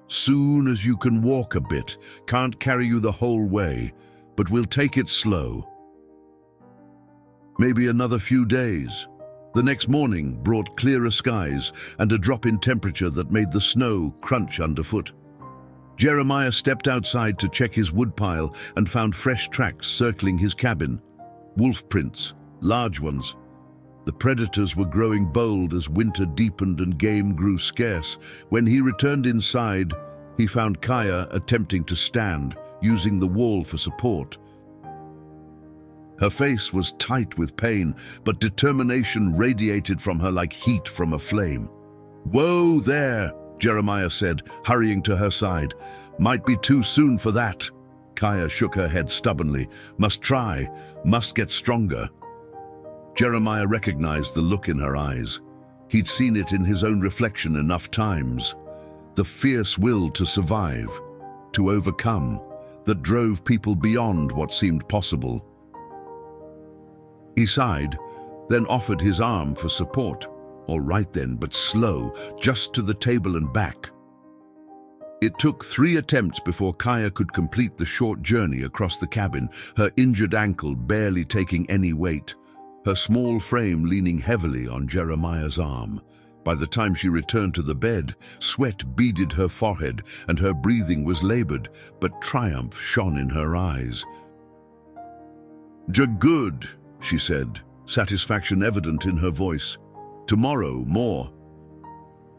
"Soon as you can walk a bit, can't carry you the whole way, but we'll take it slow." Maybe another few days. The next morning brought clearer skies and a drop in temperature that made the snow crunch underfoot. Jeremiah stepped outside to check his woodpile and found fresh tracks circling his cabin. Wolf prints, large ones. The predators were growing bold as winter deepened and game grew scarce. When he returned inside, he found Kaya attempting to stand, using the wall for support. Her face was tight with pain, but determination radiated from her like heat from a flame. "Whoa there," Jeremiah said, hurrying to her side. "Might be too soon for that." Kaya shook her head stubbornly. "Must try, must get stronger." Jeremiah recognized the look in her eyes. He'd seen it in his own reflection enough times. The fierce will to survive, to overcome, that drove people beyond what seemed possible. He sighed, then offered his arm for support. "All right then, but slow, just to the table and back." It took 3 attempts before Kaya could complete the short journey across the cabin, her injured ankle barely taking any weight, her small frame leaning heavily on Jeremiah's arm. By the time she returned to the bed, sweat beaded her forehead and her breathing was labored, but triumph shone in her eyes. "Good," she said, satisfaction evident in her voice. "Tomorrow, more."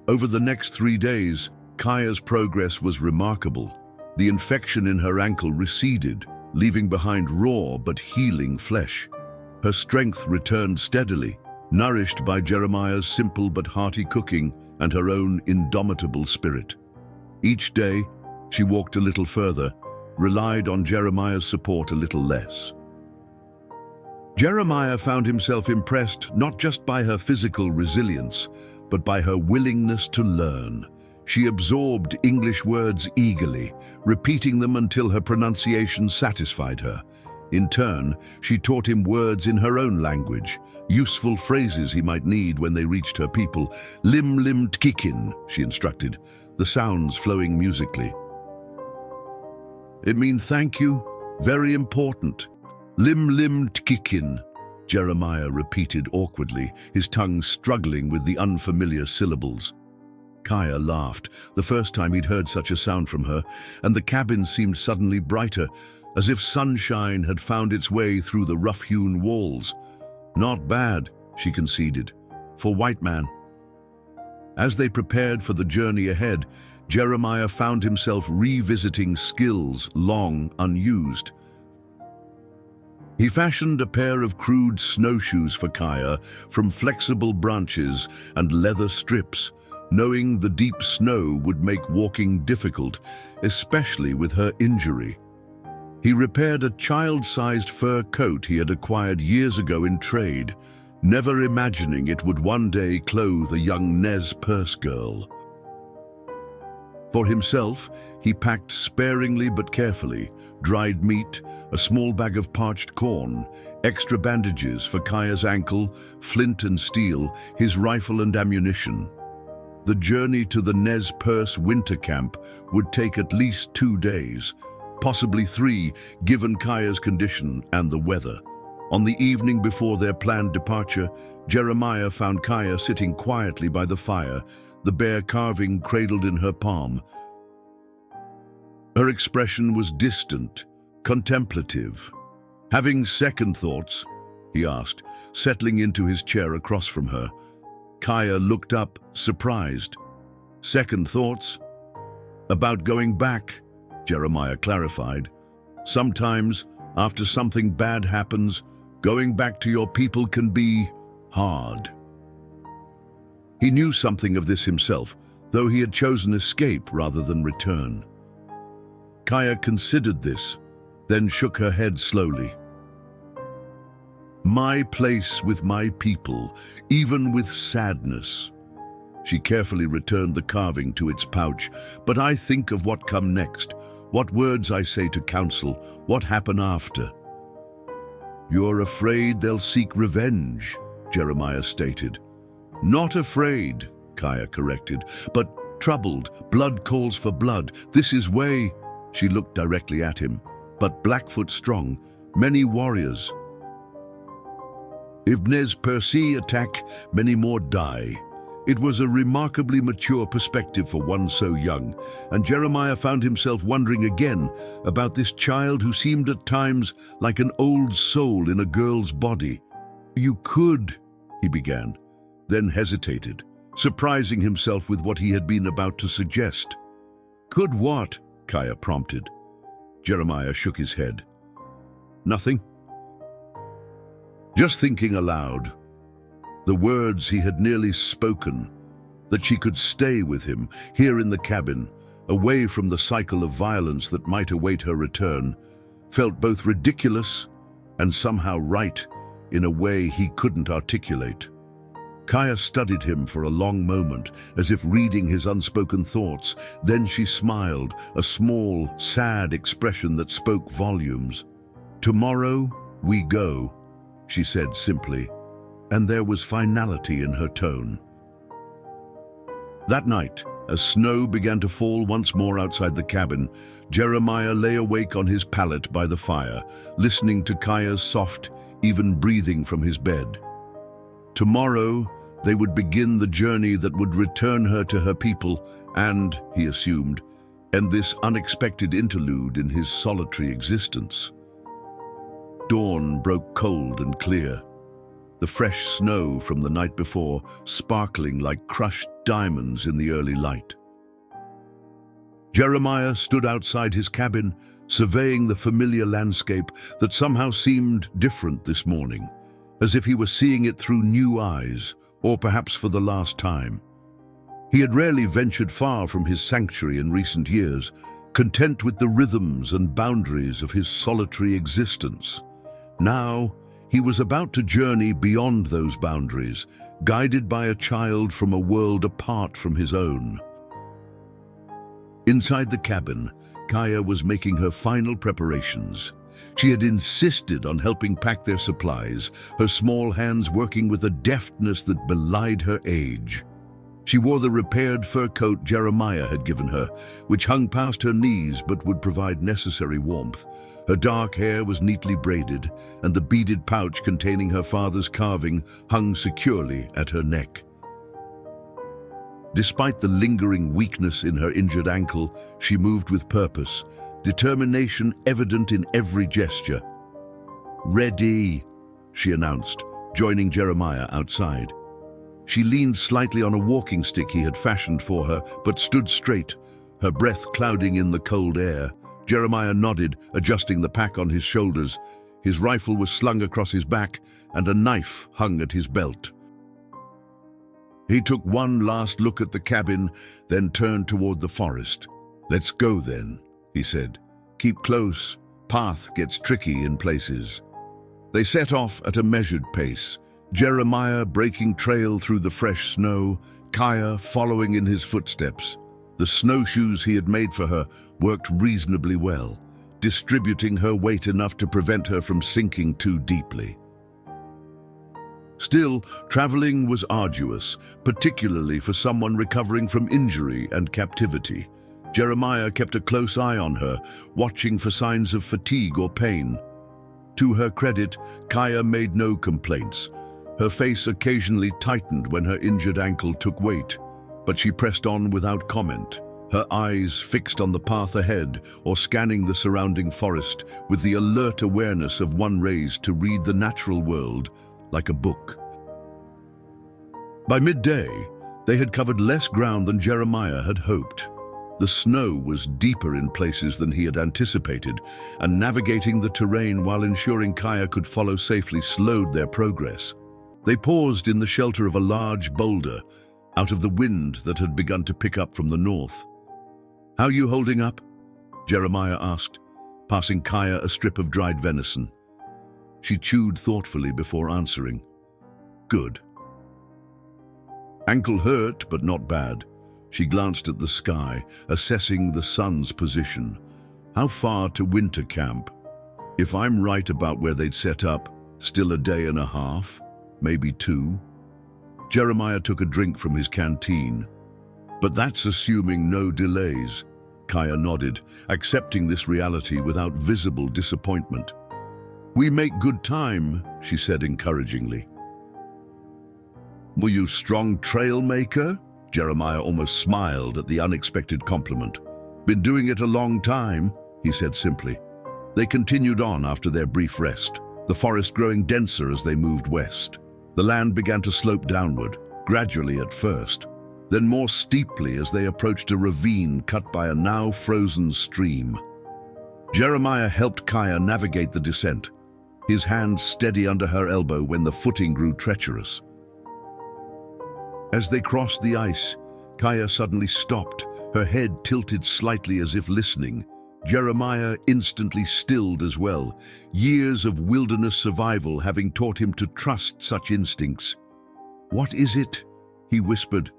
Over the next 3 days, Kaya's progress was remarkable. The infection in her ankle receded, leaving behind raw but healing flesh. Her strength returned steadily, nourished by Jeremiah's simple but hearty cooking and her own indomitable spirit. Each day, she walked a little further, relied on Jeremiah's support a little less. Jeremiah found himself impressed not just by her physical resilience, but by her willingness to learn. She absorbed English words eagerly, repeating them until her pronunciation satisfied her. In turn, she taught him words in her own language, useful phrases he might need when they reached her people. "Lim lim tkikin," she instructed, the sounds flowing musically. "It means thank you, very important." "Lim lim tkikin," Jeremiah repeated awkwardly, his tongue struggling with the unfamiliar syllables. Kaya laughed, the first time he'd heard such a sound from her, and the cabin seemed suddenly brighter, as if sunshine had found its way through the rough-hewn walls. "Not bad," she conceded, "for white man." As they prepared for the journey ahead, Jeremiah found himself revisiting skills long unused. He fashioned a pair of crude snowshoes for Kaya from flexible branches and leather strips, knowing the deep snow would make walking difficult, especially with her injury. He repaired a child-sized fur coat he had acquired years ago in trade, never imagining it would one day clothe a young Nez Perce girl. For himself, he packed sparingly but carefully, dried meat, a small bag of parched corn, extra bandages for Kaya's ankle, flint and steel, his rifle and ammunition. The journey to the Nez Perce winter camp would take at least 2 days, possibly 3, given Kaya's condition and the weather. On the evening before their planned departure, Jeremiah found Kaya sitting quietly by the fire, the bear carving cradled in her palm. Her expression was distant, contemplative. "Having second thoughts?" he asked, settling into his chair across from her. Kaya looked up, surprised. "Second thoughts?" "About going back," Jeremiah clarified. "Sometimes, after something bad happens, going back to your people can be hard." He knew something of this himself, though he had chosen escape rather than return. Kaya considered this, then shook her head slowly. "My place with my people, even with sadness." She carefully returned the carving to its pouch. "But I think of what come next, what words I say to counsel, what happen after." "You're afraid they'll seek revenge," Jeremiah stated. "Not afraid," Kaya corrected, "but troubled. Blood calls for blood. This is way." She looked directly at him. "But Blackfoot strong, many warriors. If Nez Perce attack, many more die." It was a remarkably mature perspective for one so young, and Jeremiah found himself wondering again about this child who seemed at times like an old soul in a girl's body. "You could," he began, then hesitated, surprising himself with what he had been about to suggest. "Could what?" Kaya prompted. Jeremiah shook his head. "Nothing. Just thinking aloud." The words he had nearly spoken, that she could stay with him, here in the cabin, away from the cycle of violence that might await her return, felt both ridiculous and somehow right in a way he couldn't articulate. Kaya studied him for a long moment, as if reading his unspoken thoughts. Then she smiled, a small, sad expression that spoke volumes. "Tomorrow we go," she said simply, and there was finality in her tone. That night, as snow began to fall once more outside the cabin, Jeremiah lay awake on his pallet by the fire, listening to Kaya's soft, even breathing from his bed. Tomorrow, they would begin the journey that would return her to her people and, he assumed, end this unexpected interlude in his solitary existence. Dawn broke cold and clear, the fresh snow from the night before sparkling like crushed diamonds in the early light. Jeremiah stood outside his cabin, surveying the familiar landscape that somehow seemed different this morning, as if he were seeing it through new eyes, or perhaps for the last time. He had rarely ventured far from his sanctuary in recent years, content with the rhythms and boundaries of his solitary existence. Now, he was about to journey beyond those boundaries, guided by a child from a world apart from his own. Inside the cabin, Kaya was making her final preparations. She had insisted on helping pack their supplies, her small hands working with a deftness that belied her age. She wore the repaired fur coat Jeremiah had given her, which hung past her knees but would provide necessary warmth. Her dark hair was neatly braided, and the beaded pouch containing her father's carving hung securely at her neck. Despite the lingering weakness in her injured ankle, she moved with purpose, determination evident in every gesture. "Ready," she announced, joining Jeremiah outside. She leaned slightly on a walking stick he had fashioned for her, but stood straight, her breath clouding in the cold air. Jeremiah nodded, adjusting the pack on his shoulders. His rifle was slung across his back, and a knife hung at his belt. He took one last look at the cabin, then turned toward the forest. "Let's go then," he said. "Keep close. Path gets tricky in places." They set off at a measured pace, Jeremiah breaking trail through the fresh snow, Kaya following in his footsteps. The snowshoes he had made for her worked reasonably well, distributing her weight enough to prevent her from sinking too deeply. Still, traveling was arduous, particularly for someone recovering from injury and captivity. Jeremiah kept a close eye on her, watching for signs of fatigue or pain. To her credit, Kaya made no complaints. Her face occasionally tightened when her injured ankle took weight, but she pressed on without comment, her eyes fixed on the path ahead or scanning the surrounding forest with the alert awareness of one raised to read the natural world like a book. By midday, they had covered less ground than Jeremiah had hoped. The snow was deeper in places than he had anticipated, and navigating the terrain while ensuring Kaya could follow safely slowed their progress. They paused in the shelter of a large boulder, out of the wind that had begun to pick up from the north. "How you holding up?" Jeremiah asked, passing Kaya a strip of dried venison. She chewed thoughtfully before answering. "Good." Ankle hurt, but not bad. She glanced at the sky, assessing the sun's position. How far to winter camp? If I'm right about where they'd set up, still a day and a half, maybe 2. Jeremiah took a drink from his canteen. "But that's assuming no delays." Kaya nodded, accepting this reality without visible disappointment. "We make good time," she said encouragingly. "Were you strong trail maker?" Jeremiah almost smiled at the unexpected compliment. "Been doing it a long time," he said simply. They continued on after their brief rest, the forest growing denser as they moved west. The land began to slope downward, gradually at first, then more steeply as they approached a ravine cut by a now frozen stream. Jeremiah helped Kaya navigate the descent, his hand steady under her elbow when the footing grew treacherous. As they crossed the ice, Kaya suddenly stopped, her head tilted slightly as if listening. Jeremiah instantly stilled as well, years of wilderness survival having taught him to trust such instincts. "What is it?" he whispered.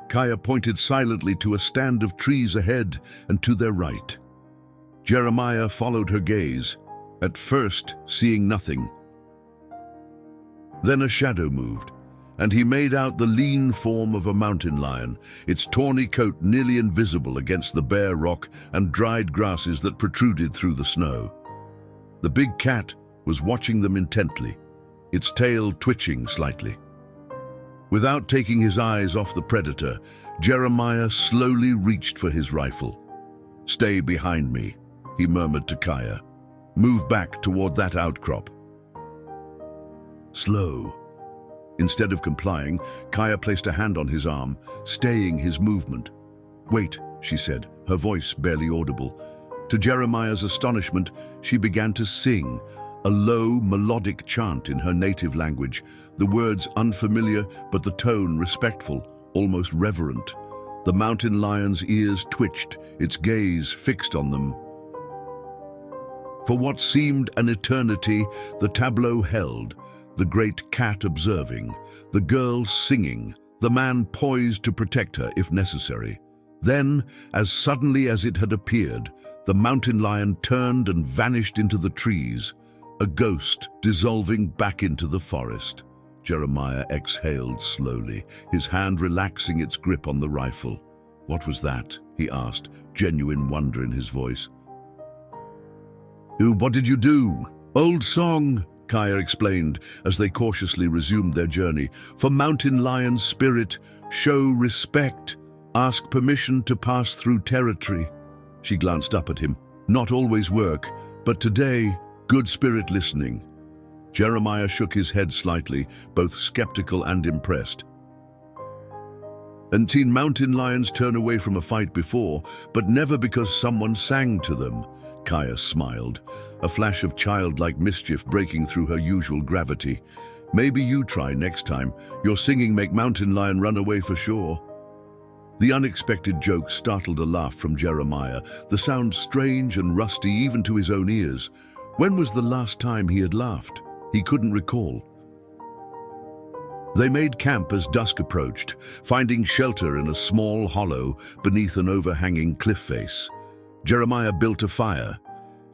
Kaya pointed silently to a stand of trees ahead and to their right. Jeremiah followed her gaze, at first seeing nothing. Then a shadow moved, and he made out the lean form of a mountain lion, its tawny coat nearly invisible against the bare rock and dried grasses that protruded through the snow. The big cat was watching them intently, its tail twitching slightly. Without taking his eyes off the predator, Jeremiah slowly reached for his rifle. "Stay behind me," he murmured to Kaya. "Move back toward that outcrop." Slow. Instead of complying, Kaya placed a hand on his arm, staying his movement. "Wait," she said, her voice barely audible. To Jeremiah's astonishment, she began to sing, a low, melodic chant in her native language, the words unfamiliar but the tone respectful, almost reverent. The mountain lion's ears twitched, its gaze fixed on them. For what seemed an eternity, the tableau held, the great cat observing, the girl singing, the man poised to protect her if necessary. Then, as suddenly as it had appeared, the mountain lion turned and vanished into the trees, a ghost dissolving back into the forest. Jeremiah exhaled slowly, his hand relaxing its grip on the rifle. "What was that?" he asked, genuine wonder in his voice. "What did you do?" "Old song," Kaya explained as they cautiously resumed their journey. "For mountain lion's spirit, show respect, ask permission to pass through territory." She glanced up at him. "Not always work, but today, good spirit listening." Jeremiah shook his head slightly, both skeptical and impressed. "And seen mountain lions turn away from a fight before, but never because someone sang to them." Kaya smiled, a flash of childlike mischief breaking through her usual gravity. "Maybe you try next time. Your singing make mountain lion run away for sure." The unexpected joke startled a laugh from Jeremiah, the sound strange and rusty even to his own ears. When was the last time he had laughed? He couldn't recall. They made camp as dusk approached, finding shelter in a small hollow beneath an overhanging cliff face. Jeremiah built a fire,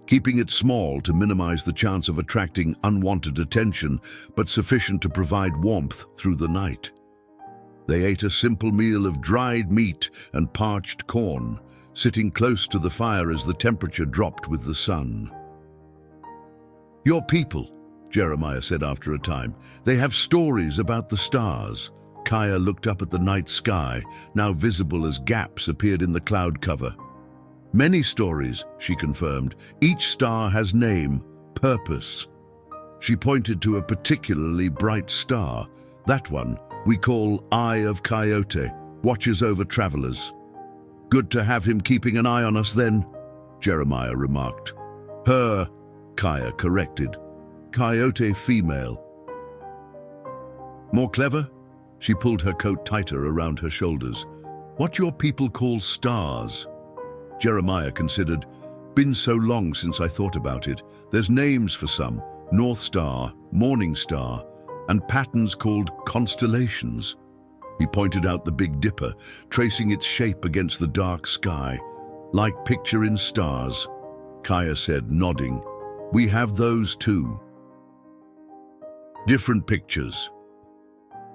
keeping it small to minimize the chance of attracting unwanted attention, but sufficient to provide warmth through the night. They ate a simple meal of dried meat and parched corn, sitting close to the fire as the temperature dropped with the sun. "Your people," Jeremiah said after a time, "they have stories about the stars." Kaya looked up at the night sky, now visible as gaps appeared in the cloud cover. "Many stories," she confirmed. "Each star has name, purpose." She pointed to a particularly bright star. "That one we call Eye of Coyote, watches over travelers." "Good to have him keeping an eye on us then," Jeremiah remarked. "Her," Kaya corrected. "Coyote female." "More clever?" She pulled her coat tighter around her shoulders. "What your people call stars?" Jeremiah considered. "Been so long since I thought about it. There's names for some. North Star, Morning Star, and patterns called constellations." He pointed out the Big Dipper, tracing its shape against the dark sky. "Like picture in stars," Kaya said, nodding. "We have those too." Different pictures.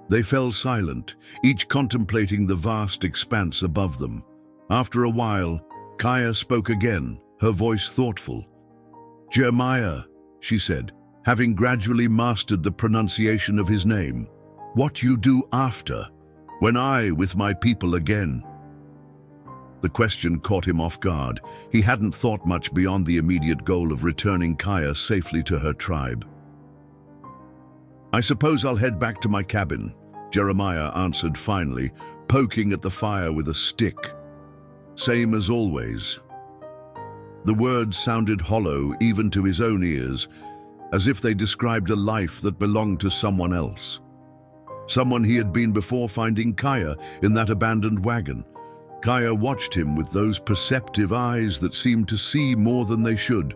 They fell silent, each contemplating the vast expanse above them. After a while, Kaya spoke again, her voice thoughtful. "Jeremiah," she said, having gradually mastered the pronunciation of his name. "What you do after, when I with my people again?" The question caught him off guard. He hadn't thought much beyond the immediate goal of returning Kaya safely to her tribe. "I suppose I'll head back to my cabin," Jeremiah answered finally, poking at the fire with a stick. "Same as always." The words sounded hollow even to his own ears, as if they described a life that belonged to someone else. Someone he had been before finding Kaya in that abandoned wagon. Kaya watched him with those perceptive eyes that seemed to see more than they should.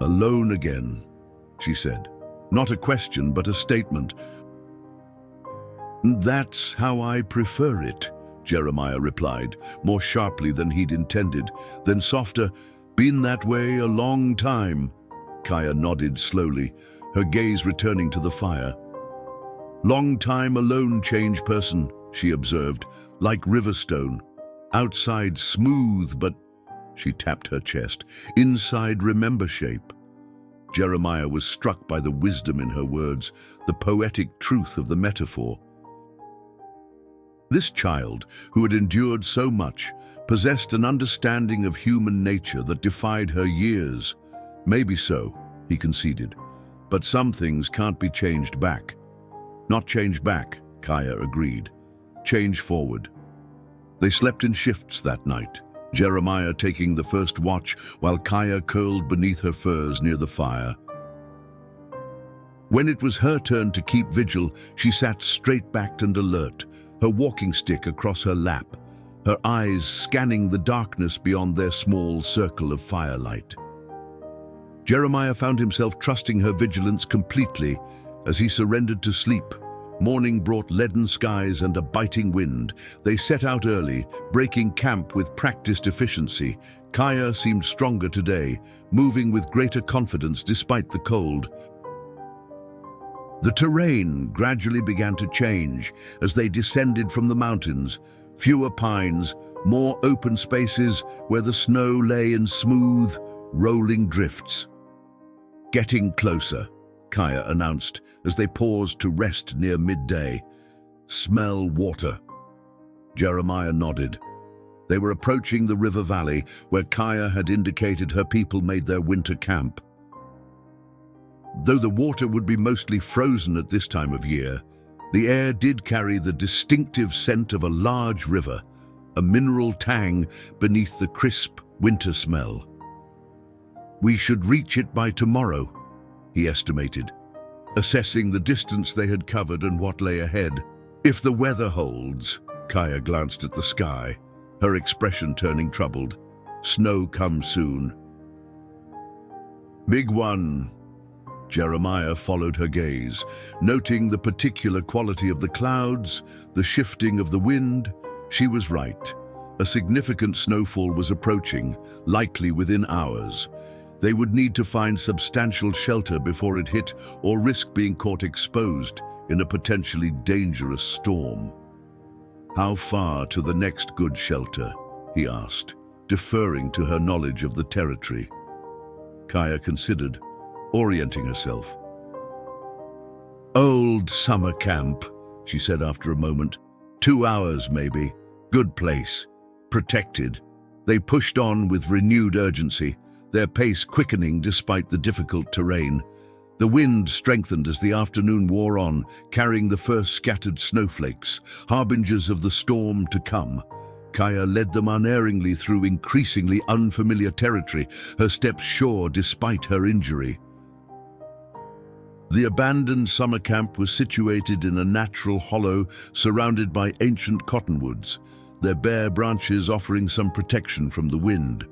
"Alone again," she said. Not a question, but a statement. "That's how I prefer it," Jeremiah replied, more sharply than he'd intended, then softer. "Been that way a long time." Kaya nodded slowly, her gaze returning to the fire. "Long time alone change person," she observed, "like riverstone. Outside smooth, but," she tapped her chest, "inside remember shape." Jeremiah was struck by the wisdom in her words, the poetic truth of the metaphor. This child, who had endured so much, possessed an understanding of human nature that defied her years. "Maybe so," he conceded, "but some things can't be changed back." "Not change back," Kaya agreed. "Change forward." They slept in shifts that night, Jeremiah taking the first watch while Kaya curled beneath her furs near the fire. When it was her turn to keep vigil, she sat straight-backed and alert, her walking stick across her lap, her eyes scanning the darkness beyond their small circle of firelight. Jeremiah found himself trusting her vigilance completely as he surrendered to sleep. Morning brought leaden skies and a biting wind. They set out early, breaking camp with practiced efficiency. Kaya seemed stronger today, moving with greater confidence despite the cold. The terrain gradually began to change as they descended from the mountains. Fewer pines, more open spaces where the snow lay in smooth, rolling drifts. "Getting closer," Kaya announced as they paused to rest near midday. "Smell water." Jeremiah nodded. They were approaching the river valley where Kaya had indicated her people made their winter camp. Though the water would be mostly frozen at this time of year, the air did carry the distinctive scent of a large river, a mineral tang beneath the crisp winter smell. "We should reach it by tomorrow," he estimated, assessing the distance they had covered and what lay ahead. "If the weather holds," Kaya glanced at the sky, her expression turning troubled. "Snow comes soon." "Big one." Jeremiah followed her gaze, noting the particular quality of the clouds, the shifting of the wind. She was right. A significant snowfall was approaching, likely within hours. They would need to find substantial shelter before it hit or risk being caught exposed in a potentially dangerous storm. "How far to the next good shelter?" he asked, deferring to her knowledge of the territory. Kaya considered, orienting herself. "Old summer camp," she said after a moment. 2 hours, maybe. Good place. Protected." They pushed on with renewed urgency, their pace quickening despite the difficult terrain. The wind strengthened as the afternoon wore on, carrying the first scattered snowflakes, harbingers of the storm to come. Kaya led them unerringly through increasingly unfamiliar territory, her steps sure despite her injury. The abandoned summer camp was situated in a natural hollow surrounded by ancient cottonwoods, their bare branches offering some protection from the wind.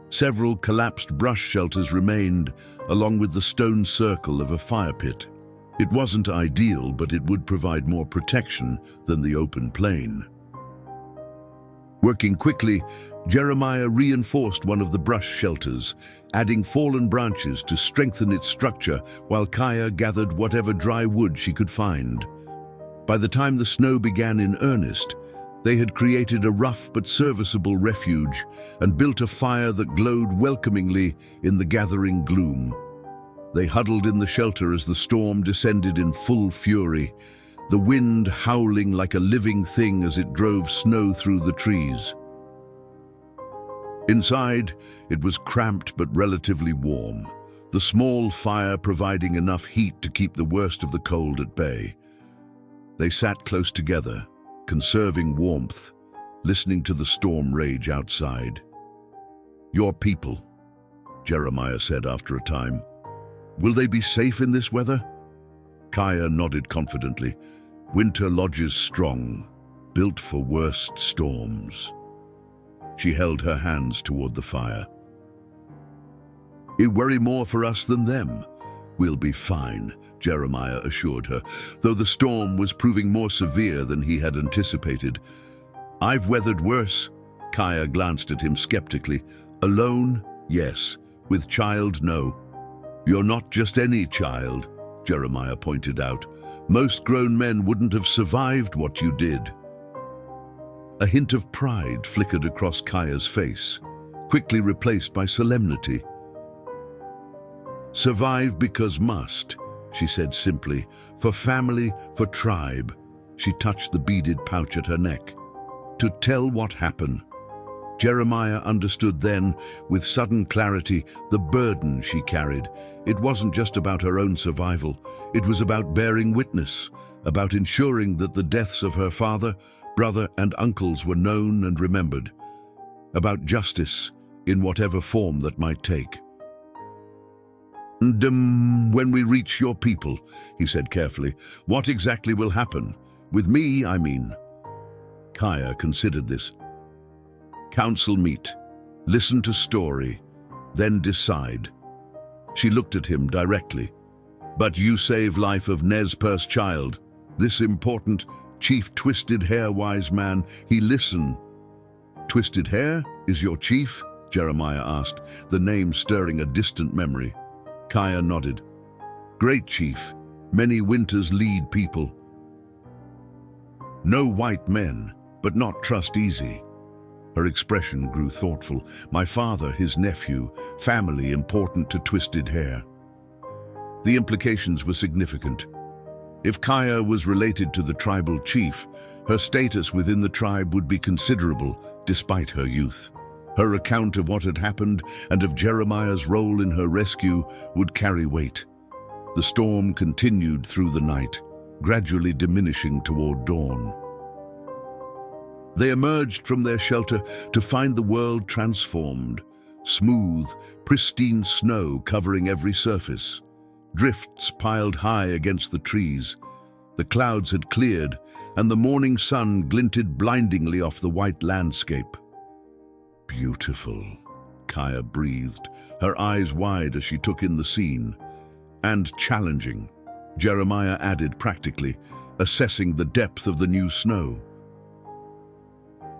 Several collapsed brush shelters remained, along with the stone circle of a fire pit. It wasn't ideal, but it would provide more protection than the open plain. Working quickly, Jeremiah reinforced one of the brush shelters, adding fallen branches to strengthen its structure while Kaya gathered whatever dry wood she could find. By the time the snow began in earnest, they had created a rough but serviceable refuge and built a fire that glowed welcomingly in the gathering gloom. They huddled in the shelter as the storm descended in full fury, the wind howling like a living thing as it drove snow through the trees. Inside, it was cramped but relatively warm, the small fire providing enough heat to keep the worst of the cold at bay. They sat close together, conserving warmth, listening to the storm rage outside. "Your people," Jeremiah said after a time. "Will they be safe in this weather?" Kaya nodded confidently. "Winter lodges strong, built for worst storms." She held her hands toward the fire. "It worry more for us than them." "We'll be fine," Jeremiah assured her, though the storm was proving more severe than he had anticipated. "I've weathered worse." Kaya glanced at him skeptically. "Alone? Yes. With child? No." "You're not just any child," Jeremiah pointed out. "Most grown men wouldn't have survived what you did." A hint of pride flickered across Kaya's face, quickly replaced by solemnity. "Survive because must," she said simply. "For family, for tribe." She touched the beaded pouch at her neck. "To tell what happened." Jeremiah understood then, with sudden clarity, the burden she carried. It wasn't just about her own survival. It was about bearing witness, about ensuring that the deaths of her father, brother, and uncles were known and remembered, about justice in whatever form that might take. When we reach your people," he said carefully, "what exactly will happen? With me, I mean." Kaya considered this. "Council meet, listen to story, then decide." She looked at him directly. "But you save life of Nezper's child. This important, Chief Twisted Hair wise man, he listen." "Twisted Hair is your chief?" Jeremiah asked, the name stirring a distant memory. Kaya nodded. "Great chief. Many winters lead people. No white men, but not trust easy. Her expression grew thoughtful. My father, his nephew, family important to twisted hair. The implications were significant. If Kaya was related to the tribal chief, her status within the tribe would be considerable, despite her youth. Her account of what had happened and of Jeremiah's role in her rescue would carry weight. The storm continued through the night, gradually diminishing toward dawn. They emerged from their shelter to find the world transformed. Smooth, pristine snow covering every surface. Drifts piled high against the trees. The clouds had cleared, and the morning sun glinted blindingly off the white landscape. Beautiful, Kaya breathed, her eyes wide as she took in the scene. And challenging, Jeremiah added practically, assessing the depth of the new snow.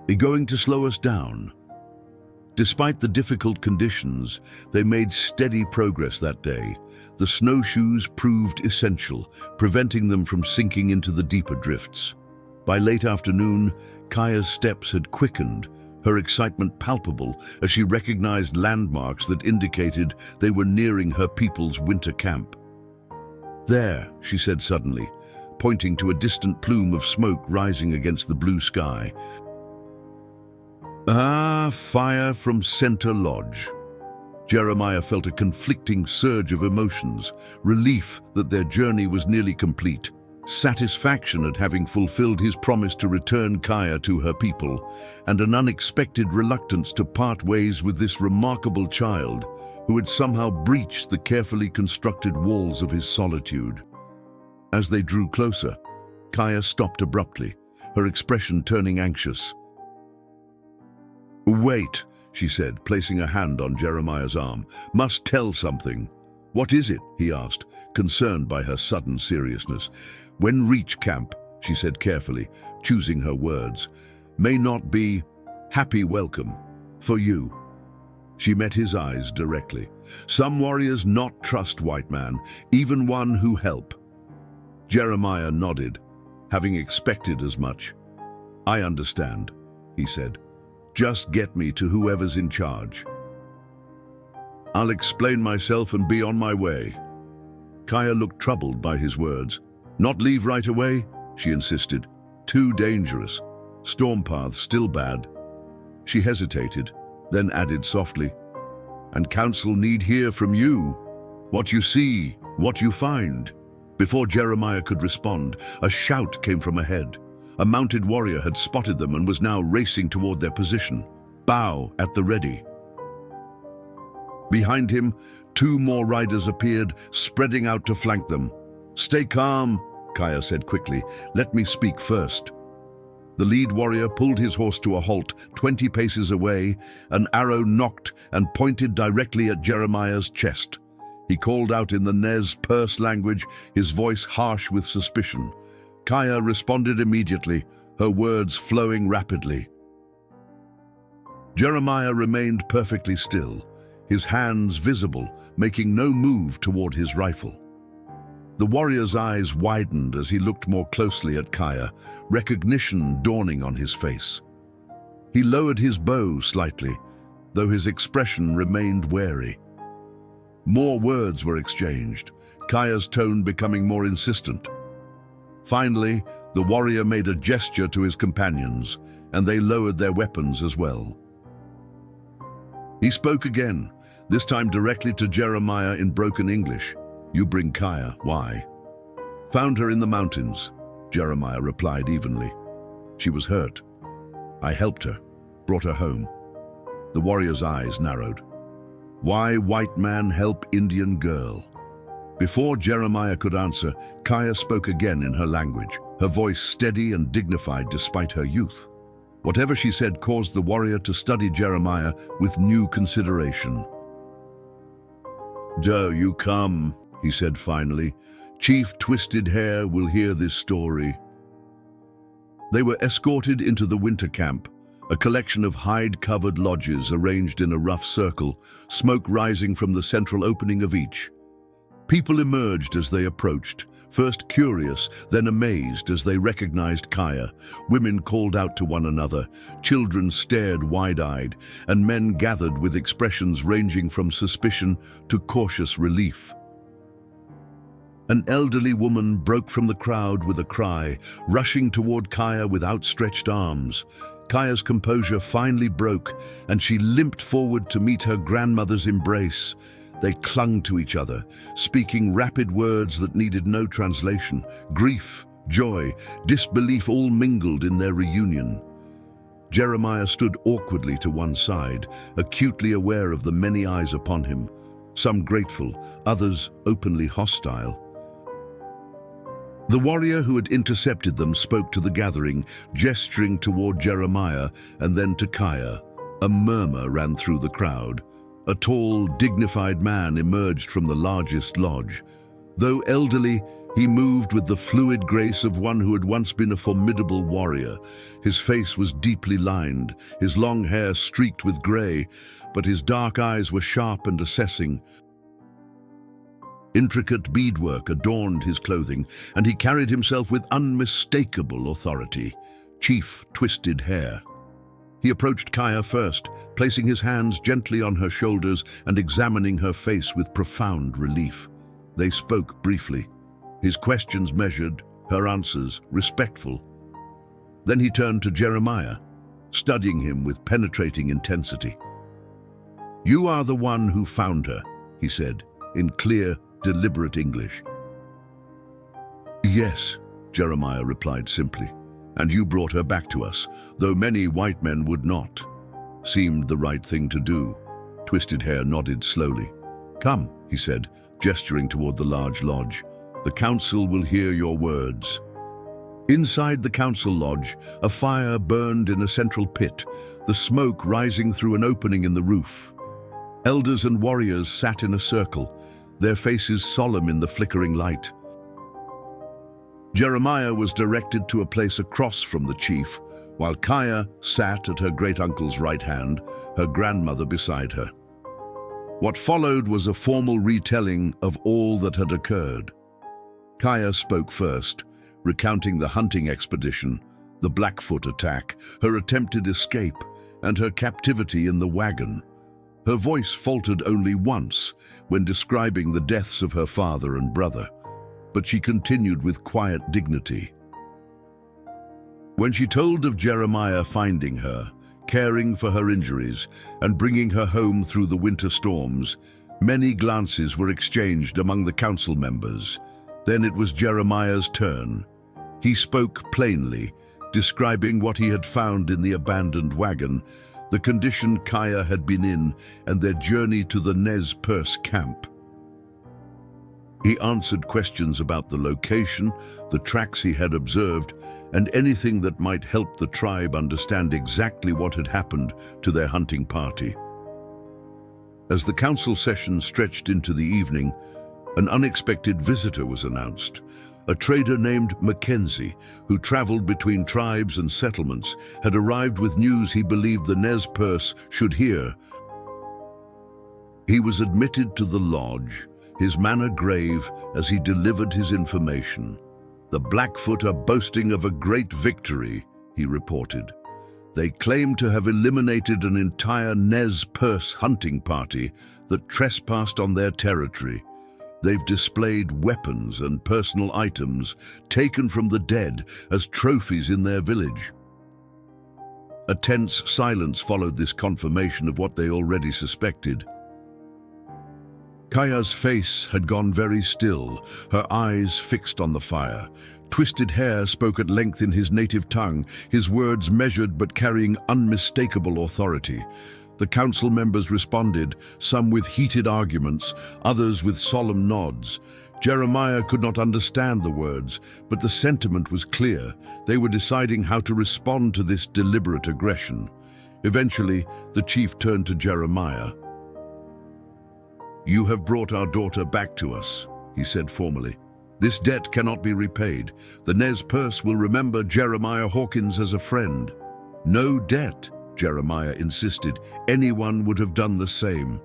Are going to slow us down? Despite the difficult conditions, they made steady progress that day. The snowshoes proved essential, preventing them from sinking into the deeper drifts. By late afternoon, Kaya's steps had quickened, her excitement palpable as she recognized landmarks that indicated they were nearing her people's winter camp. There, she said suddenly, pointing to a distant plume of smoke rising against the blue sky. Ah, fire from Center Lodge. Jeremiah felt a conflicting surge of emotions, relief that their journey was nearly complete, satisfaction at having fulfilled his promise to return Kaya to her people, and an unexpected reluctance to part ways with this remarkable child who had somehow breached the carefully constructed walls of his solitude. As they drew closer, Kaya stopped abruptly, her expression turning anxious. "Wait," she said, placing a hand on Jeremiah's arm. "Must tell something." "What is it?" he asked, concerned by her sudden seriousness. "When reach camp," she said carefully, choosing her words, "may not be happy welcome for you." She met his eyes directly. "Some warriors not trust white man, even one who help." Jeremiah nodded, having expected as much. "I understand," he said. "Just get me to whoever's in charge. I'll explain myself and be on my way." Kaya looked troubled by his words. "Not leave right away?" she insisted. "Too dangerous. Storm paths still bad." She hesitated, then added softly, "And council need hear from you. What you see, what you find." Before Jeremiah could respond, a shout came from ahead. A mounted warrior had spotted them and was now racing toward their position, bow at the ready. Behind him, 2 more riders appeared, spreading out to flank them. "Stay calm," Kaya said quickly. "Let me speak first." The lead warrior pulled his horse to a halt 20 paces away. An arrow knocked and pointed directly at Jeremiah's chest. He called out in the Nez Perce language, his voice harsh with suspicion. Kaya responded immediately, her words flowing rapidly. Jeremiah remained perfectly still, his hands visible, making no move toward his rifle. The warrior's eyes widened as he looked more closely at Kaya, recognition dawning on his face. He lowered his bow slightly, though his expression remained wary. More words were exchanged, Kaya's tone becoming more insistent. Finally, the warrior made a gesture to his companions, and they lowered their weapons as well. He spoke again, this time directly to Jeremiah in broken English. "You bring Kaya, why?" "Found her in the mountains," Jeremiah replied evenly. "She was hurt. I helped her, brought her home." The warrior's eyes narrowed. "Why white man help Indian girl?" Before Jeremiah could answer, Kaya spoke again in her language, her voice steady and dignified despite her youth. Whatever she said caused the warrior to study Jeremiah with new consideration. "Do you come," he said finally. "Chief Twisted Hair will hear this story." They were escorted into the winter camp, a collection of hide-covered lodges arranged in a rough circle, smoke rising from the central opening of each. People emerged as they approached, first curious, then amazed as they recognized Kaya. Women called out to one another, children stared wide-eyed, and men gathered with expressions ranging from suspicion to cautious relief. An elderly woman broke from the crowd with a cry, rushing toward Kaya with outstretched arms. Kaya's composure finally broke, and she limped forward to meet her grandmother's embrace. They clung to each other, speaking rapid words that needed no translation. Grief, joy, disbelief all mingled in their reunion. Jeremiah stood awkwardly to one side, acutely aware of the many eyes upon him, some grateful, others openly hostile. The warrior who had intercepted them spoke to the gathering, gesturing toward Jeremiah and then to Kaya. A murmur ran through the crowd. A tall, dignified man emerged from the largest lodge. Though elderly, he moved with the fluid grace of one who had once been a formidable warrior. His face was deeply lined, his long hair streaked with gray, but his dark eyes were sharp and assessing. Intricate beadwork adorned his clothing, and he carried himself with unmistakable authority. Chief twisted hair. He approached Kaya first, placing his hands gently on her shoulders and examining her face with profound relief. They spoke briefly, his questions measured, her answers respectful. Then he turned to Jeremiah, studying him with penetrating intensity. "You are the one who found her," he said, in clear, deliberate English. "Yes," Jeremiah replied simply. "And you brought her back to us, though many white men would not. Seemed the right thing to do." Twisted Hair nodded slowly. "Come," he said, gesturing toward the large lodge. "The council will hear your words." Inside the council lodge, a fire burned in a central pit, the smoke rising through an opening in the roof. Elders and warriors sat in a circle, their faces solemn in the flickering light. Jeremiah was directed to a place across from the chief, while Kaya sat at her great-uncle's right hand, her grandmother beside her. What followed was a formal retelling of all that had occurred. Kaya spoke first, recounting the hunting expedition, the Blackfoot attack, her attempted escape, and her captivity in the wagon. Her voice faltered only once when describing the deaths of her father and brother, but she continued with quiet dignity. When she told of Jeremiah finding her, caring for her injuries, and bringing her home through the winter storms, many glances were exchanged among the council members. Then it was Jeremiah's turn. He spoke plainly, describing what he had found in the abandoned wagon, the condition Kaya had been in, and their journey to the Nez Perce camp. He answered questions about the location, the tracks he had observed, and anything that might help the tribe understand exactly what had happened to their hunting party. As the council session stretched into the evening, an unexpected visitor was announced. A trader named Mackenzie, who traveled between tribes and settlements, had arrived with news he believed the Nez Perce should hear. He was admitted to the lodge, his manner grave as he delivered his information. "The Blackfoot are boasting of a great victory," he reported. "They claim to have eliminated an entire Nez Perce hunting party that trespassed on their territory. They've displayed weapons and personal items taken from the dead as trophies in their village." A tense silence followed this confirmation of what they already suspected. Kaya's face had gone very still, her eyes fixed on the fire. Twisted Hair spoke at length in his native tongue, his words measured but carrying unmistakable authority. The council members responded, some with heated arguments, others with solemn nods. Jeremiah could not understand the words, but the sentiment was clear. They were deciding how to respond to this deliberate aggression. Eventually, the chief turned to Jeremiah. "You have brought our daughter back to us," he said formally. "This debt cannot be repaid. The Nez Perce will remember Jeremiah Hawkins as a friend." "No debt," Jeremiah insisted. "Anyone would have done the same."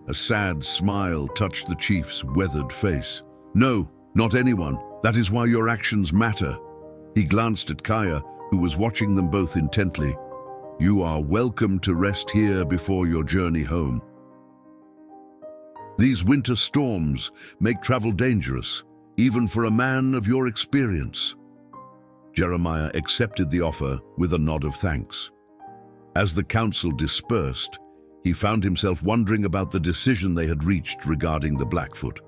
A sad smile touched the chief's weathered face. "No, not anyone. That is why your actions matter." He glanced at Kaya, who was watching them both intently. "You are welcome to rest here before your journey home. These winter storms make travel dangerous, even for a man of your experience." Jeremiah accepted the offer with a nod of thanks. As the council dispersed, he found himself wondering about the decision they had reached regarding the Blackfoot.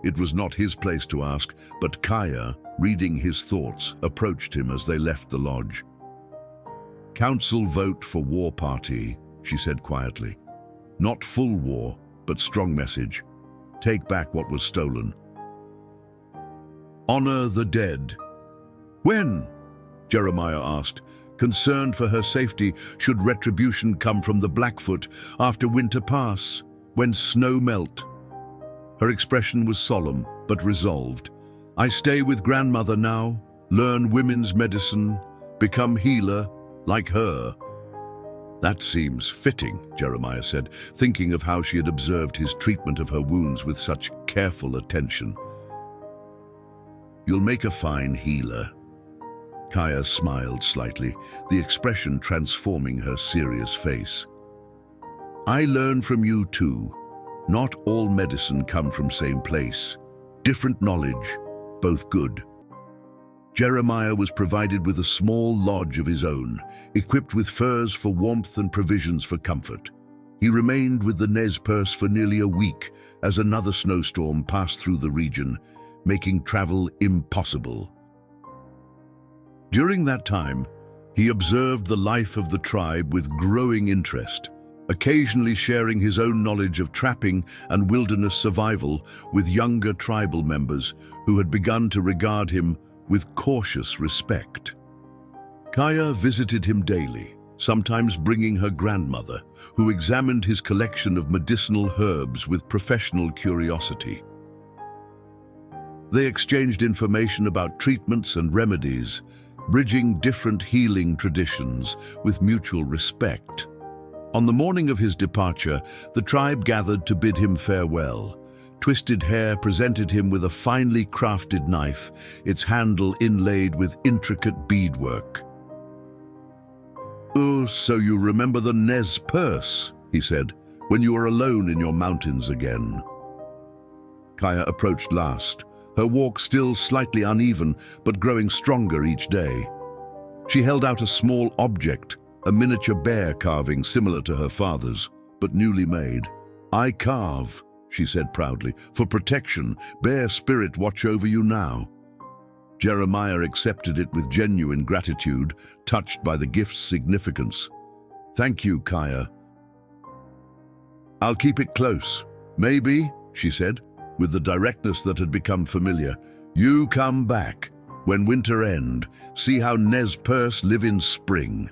It was not his place to ask, but Kaya, reading his thoughts, approached him as they left the lodge. "Council vote for war party," she said quietly. "Not full war, but strong message. Take back what was stolen. Honor the dead." "When?" Jeremiah asked, concerned for her safety should retribution come from the Blackfoot after winter pass, when snow melt. Her expression was solemn, but resolved. "I stay with grandmother now, learn women's medicine, become healer like her." "That seems fitting," Jeremiah said, thinking of how she had observed his treatment of her wounds with such careful attention. "You'll make a fine healer." Kaya smiled slightly, the expression transforming her serious face. "I learn from you too. Not all medicine come from same place. Different knowledge, both good." Jeremiah was provided with a small lodge of his own, equipped with furs for warmth and provisions for comfort. He remained with the Nez Perce for nearly a week as another snowstorm passed through the region, making travel impossible. During that time, he observed the life of the tribe with growing interest, occasionally sharing his own knowledge of trapping and wilderness survival with younger tribal members who had begun to regard him with cautious respect. Kaya visited him daily, sometimes bringing her grandmother, who examined his collection of medicinal herbs with professional curiosity. They exchanged information about treatments and remedies, bridging different healing traditions with mutual respect. On the morning of his departure, the tribe gathered to bid him farewell. Twisted Hair presented him with a finely crafted knife, its handle inlaid with intricate beadwork. "Oh, so you remember the Nez Perce," he said, "when you were alone in your mountains again." Kaya approached last, her walk still slightly uneven, but growing stronger each day. She held out a small object, a miniature bear carving similar to her father's, but newly made. "I carve," she said proudly, "for protection. Bear spirit watch over you now." Jeremiah accepted it with genuine gratitude, touched by the gift's significance. "Thank you, Kaya. I'll keep it close. Maybe," she said, with the directness that had become familiar, "you come back. When winter end, see how Nez Perce live in spring."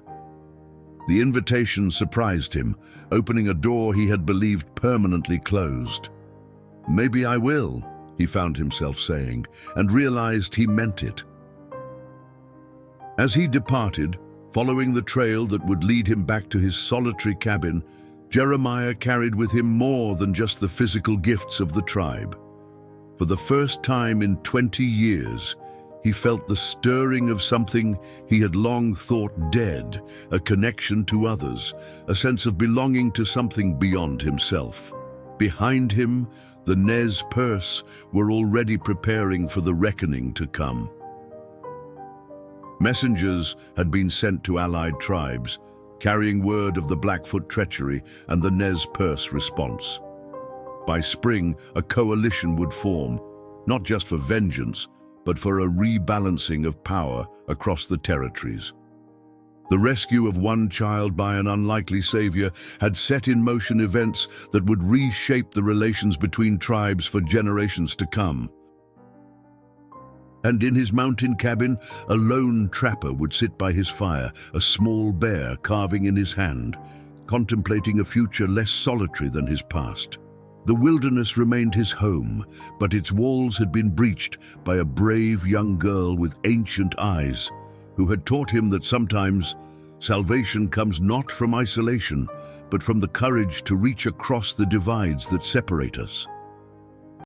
The invitation surprised him, opening a door he had believed permanently closed. "Maybe I will," he found himself saying, and realized he meant it. As he departed, following the trail that would lead him back to his solitary cabin, Jeremiah carried with him more than just the physical gifts of the tribe. For the first time in 20 years, he felt the stirring of something he had long thought dead, a connection to others, a sense of belonging to something beyond himself. Behind him, the Nez Perce were already preparing for the reckoning to come. Messengers had been sent to allied tribes, carrying word of the Blackfoot treachery and the Nez Perce response. By spring, a coalition would form, not just for vengeance, but for a rebalancing of power across the territories. The rescue of one child by an unlikely savior had set in motion events that would reshape the relations between tribes for generations to come. And in his mountain cabin, a lone trapper would sit by his fire, a small bear carving in his hand, contemplating a future less solitary than his past. The wilderness remained his home, but its walls had been breached by a brave young girl with ancient eyes, who had taught him that sometimes salvation comes not from isolation, but from the courage to reach across the divides that separate us.